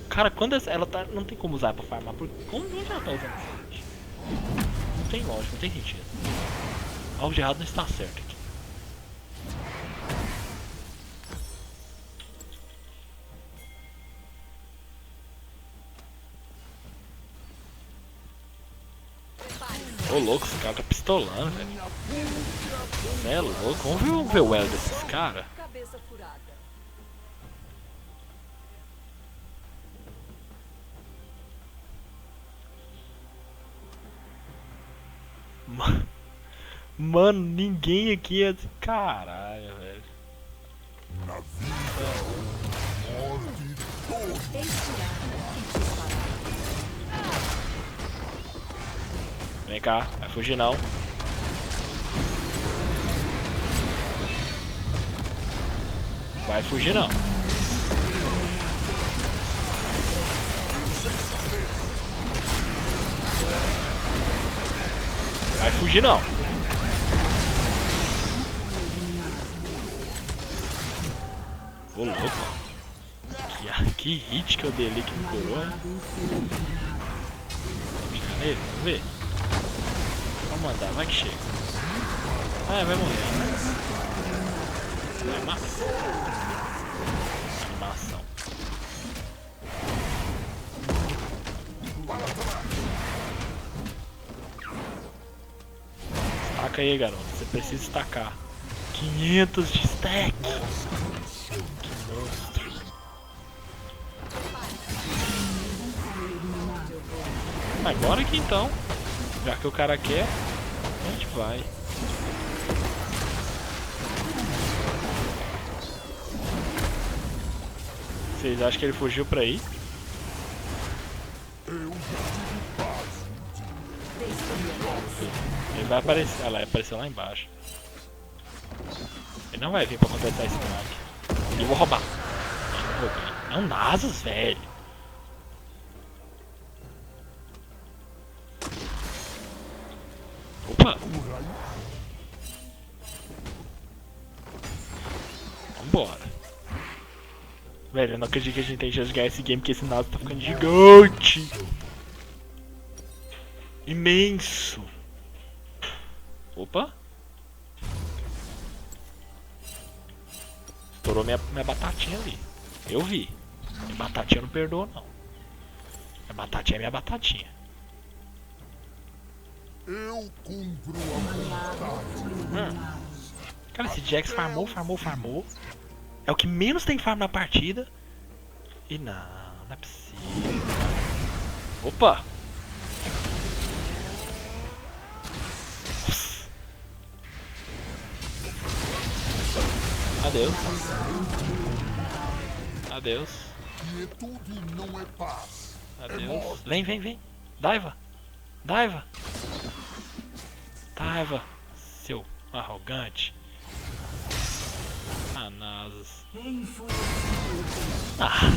Speaker 1: Cara, quando ela tá. Não tem como usar pra farmar. Porque onde ela tá usando essa ult? Não tem lógica, não tem sentido. Algo de errado não está certo aqui. Ô louco, esse cara tá pistolando, velho. Cê é louco, vamos ver o elo desses caras.
Speaker 6: cabeça furada.
Speaker 1: Mano, ninguém aqui é... Caralho, velho.
Speaker 4: Na vida, morte, todos.
Speaker 1: Vem cá, vai fugir não. Vai fugir não. Vai fugir não. Ô louco. Que hit que eu dei ali que me curou, hein? Fica nele, vamos ver. Vamos mandar, vai que chega. Ah, vai morrer. Vai massa. Animação. Estaca aí, garoto. Você precisa estacar. 500 de stack. Que monstro. Agora aqui então. Já que o cara quer, a gente vai. Vocês acham que ele fugiu pra aí? Ele vai aparecer. Ah lá, ele apareceu lá embaixo. Ele não vai vir pra completar esse crack. Eu vou roubar. É um Nasus, velho. Opa! Vambora. Velho, eu não acredito que a gente tem chance de ganhar esse game porque esse Nasus tá ficando gigante. Imenso. Opa. Estourou minha batatinha ali. Eu vi. Minha batatinha não perdoa não. Minha batatinha é minha batatinha.
Speaker 4: Eu cumpro a vontade.
Speaker 1: Cara, esse Jax farmou. É o que menos tem farm na partida. E não é possível. Opa! Adeus. Adeus.
Speaker 4: Quietude não é paz.
Speaker 1: Adeus. Vem. Daiva. Seu arrogante. Nasus.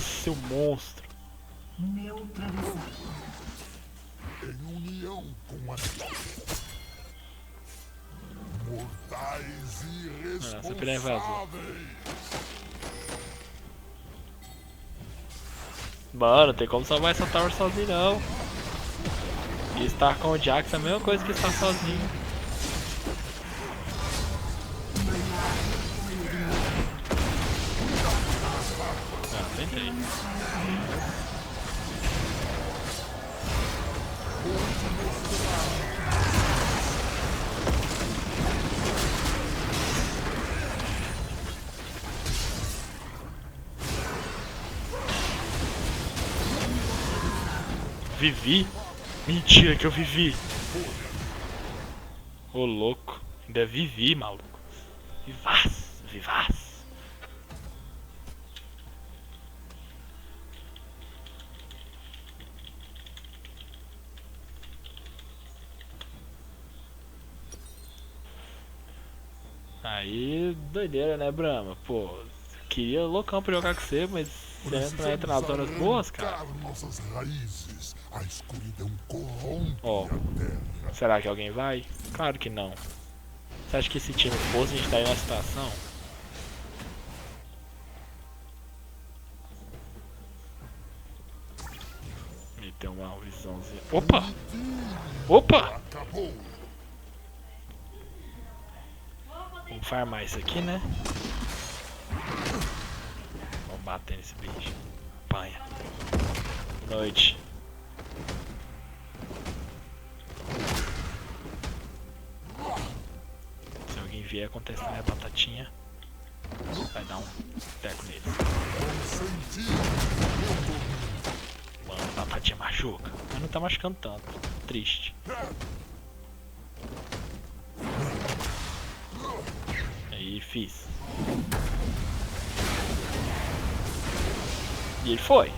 Speaker 1: Seu monstro.
Speaker 4: Em união com as mortais e
Speaker 1: Essa piranha vazou.
Speaker 4: irresponsáveis.
Speaker 1: Mano, não tem como salvar essa tower sozinho não. E estar com o Jax é a mesma coisa que estar sozinho. Tentei. Vivi? Mentira que eu vivi. Ô louco. Ainda vivi, maluco. Vivaz. Aí, doideira, né, Brahma? Pô, queria loucão pra jogar com você, mas você não entra nas horas boas, cara.
Speaker 4: Arrancar nossas raízes. A escuridão corrompe
Speaker 1: Ó,
Speaker 4: a terra.
Speaker 1: será que alguém vai? Claro que não. Você acha que esse time fosse, a gente estaria na situação? Me deu uma visãozinha. Opa!
Speaker 4: Acabou.
Speaker 1: Vamos farmar isso aqui, né? Vamos bater nesse bicho. Apanha. Noite. Se alguém vier contestar minha batatinha. Vai dar um teco nele. Mano, a batatinha machuca. Mas não tá machucando tanto. Triste. Aí, fiz. E ele foi.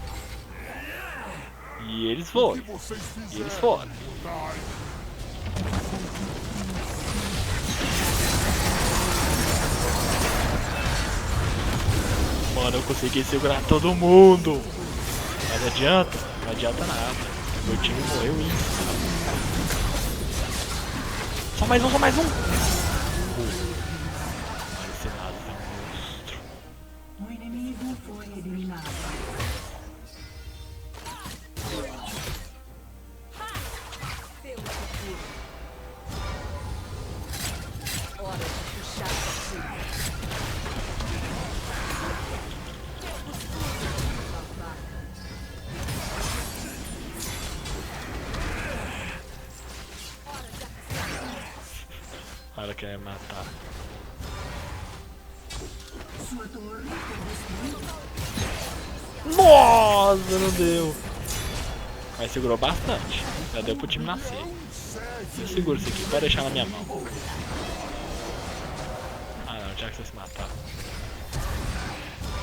Speaker 1: E eles foram. E eles foram. Mano, eu consegui segurar todo mundo. Mas adianta? Não adianta nada. Meu time morreu isso. Só mais um, só mais um. Parece nada, é um monstro.
Speaker 6: O inimigo foi eliminado.
Speaker 1: O cara quer me matar.
Speaker 6: Sua torre foi destruída.
Speaker 1: Nossa, não deu. Mas segurou bastante. Já deu pro time nascer. Eu seguro isso aqui, pode deixar na minha mão. Ah não, já que você se matar.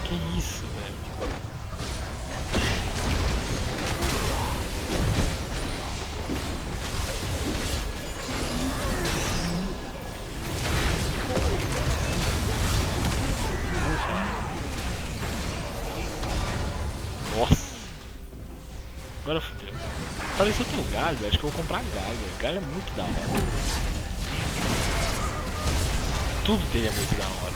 Speaker 1: Que isso, velho. Nossa. Agora fodeu. Falei, se eu tenho galho, acho que eu vou comprar galho. Galho é muito da hora. Tudo dele é muito da hora.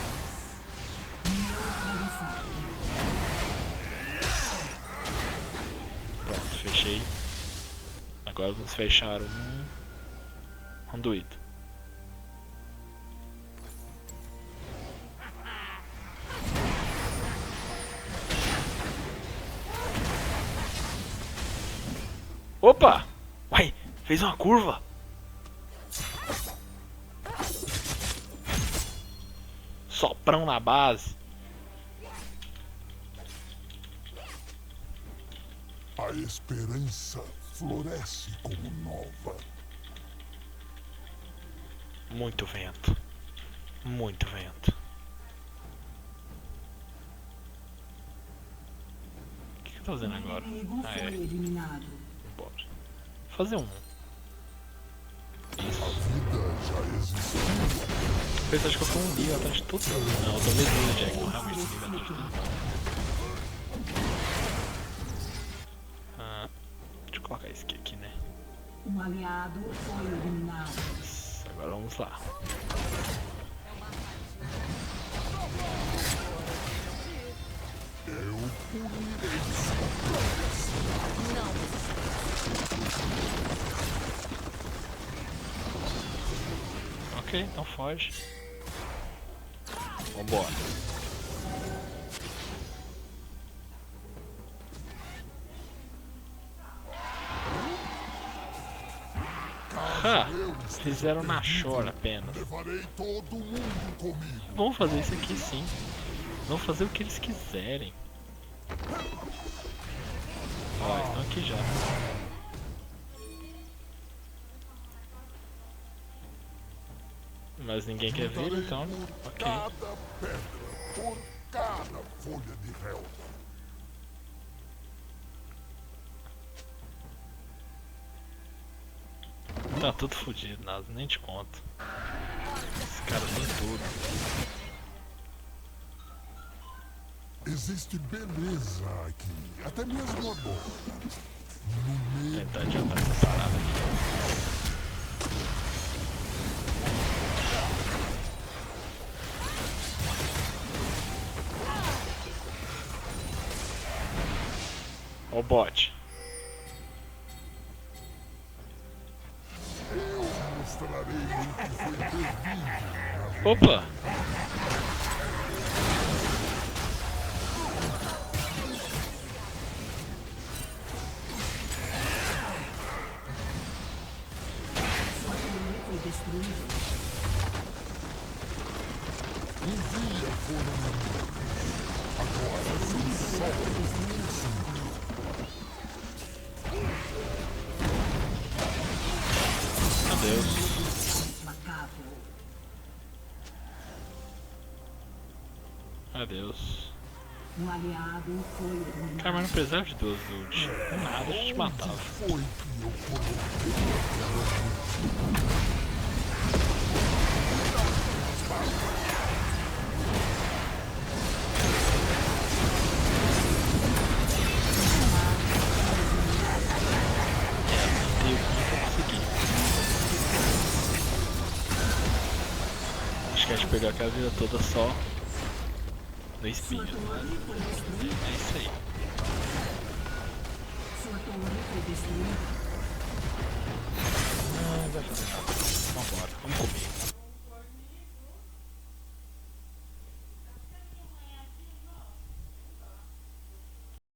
Speaker 1: Pronto, fechei. Agora vamos fechar um conduído. Opa! Uai, fez uma curva. Soprão na base.
Speaker 4: A esperança floresce como nova.
Speaker 1: Muito vento. Muito vento. O que eu tô fazendo agora?
Speaker 6: O inimigo
Speaker 1: Ah,
Speaker 6: foi
Speaker 1: é.
Speaker 6: eliminado.
Speaker 1: Bora. Vou fazer um. Isso.
Speaker 4: A vida já existiu.
Speaker 1: Eu acho que eu tô um nível atrás de todo mundo. Não, eu tô mesmo, Jack. Eu realmente tô nível atrás de todo mundo. Ah, deixa eu colocar isso aqui, né?
Speaker 6: Um aliado foi eliminado.
Speaker 1: Isso, agora vamos lá. Ok, então foge. Vambora. Ha! Fizeram na chora apenas.
Speaker 4: Levarei todo mundo comigo.
Speaker 1: Vamos fazer isso aqui sim. Vamos fazer o que eles quiserem. Ó, eles estão aqui já. Mas ninguém quer vir, então. Ok.
Speaker 4: Cada pedra por cada folha de relva.
Speaker 1: Tá tudo fodido, nada, nem te conto. Esse cara tem tudo.
Speaker 4: Existe beleza aqui, até mesmo agora. No meio
Speaker 1: Tentar adiantar essa parada aqui. Ó o bot.
Speaker 4: eu mostrarei o que foi perdido.
Speaker 1: Opa!
Speaker 6: Sua torre foi destruída.
Speaker 4: Um dia foram
Speaker 1: Adeus.
Speaker 6: Macaco.
Speaker 1: Adeus.
Speaker 6: Um aliado foi eliminado.
Speaker 1: Cara, mas não precisava de duas ult. Nada, a gente matava.
Speaker 4: Foi que eu coloquei.
Speaker 1: Eu consegui. Acho que a gente perdeu aquela vida toda só no espinho. É isso aí.
Speaker 6: Sua torre foi destruída.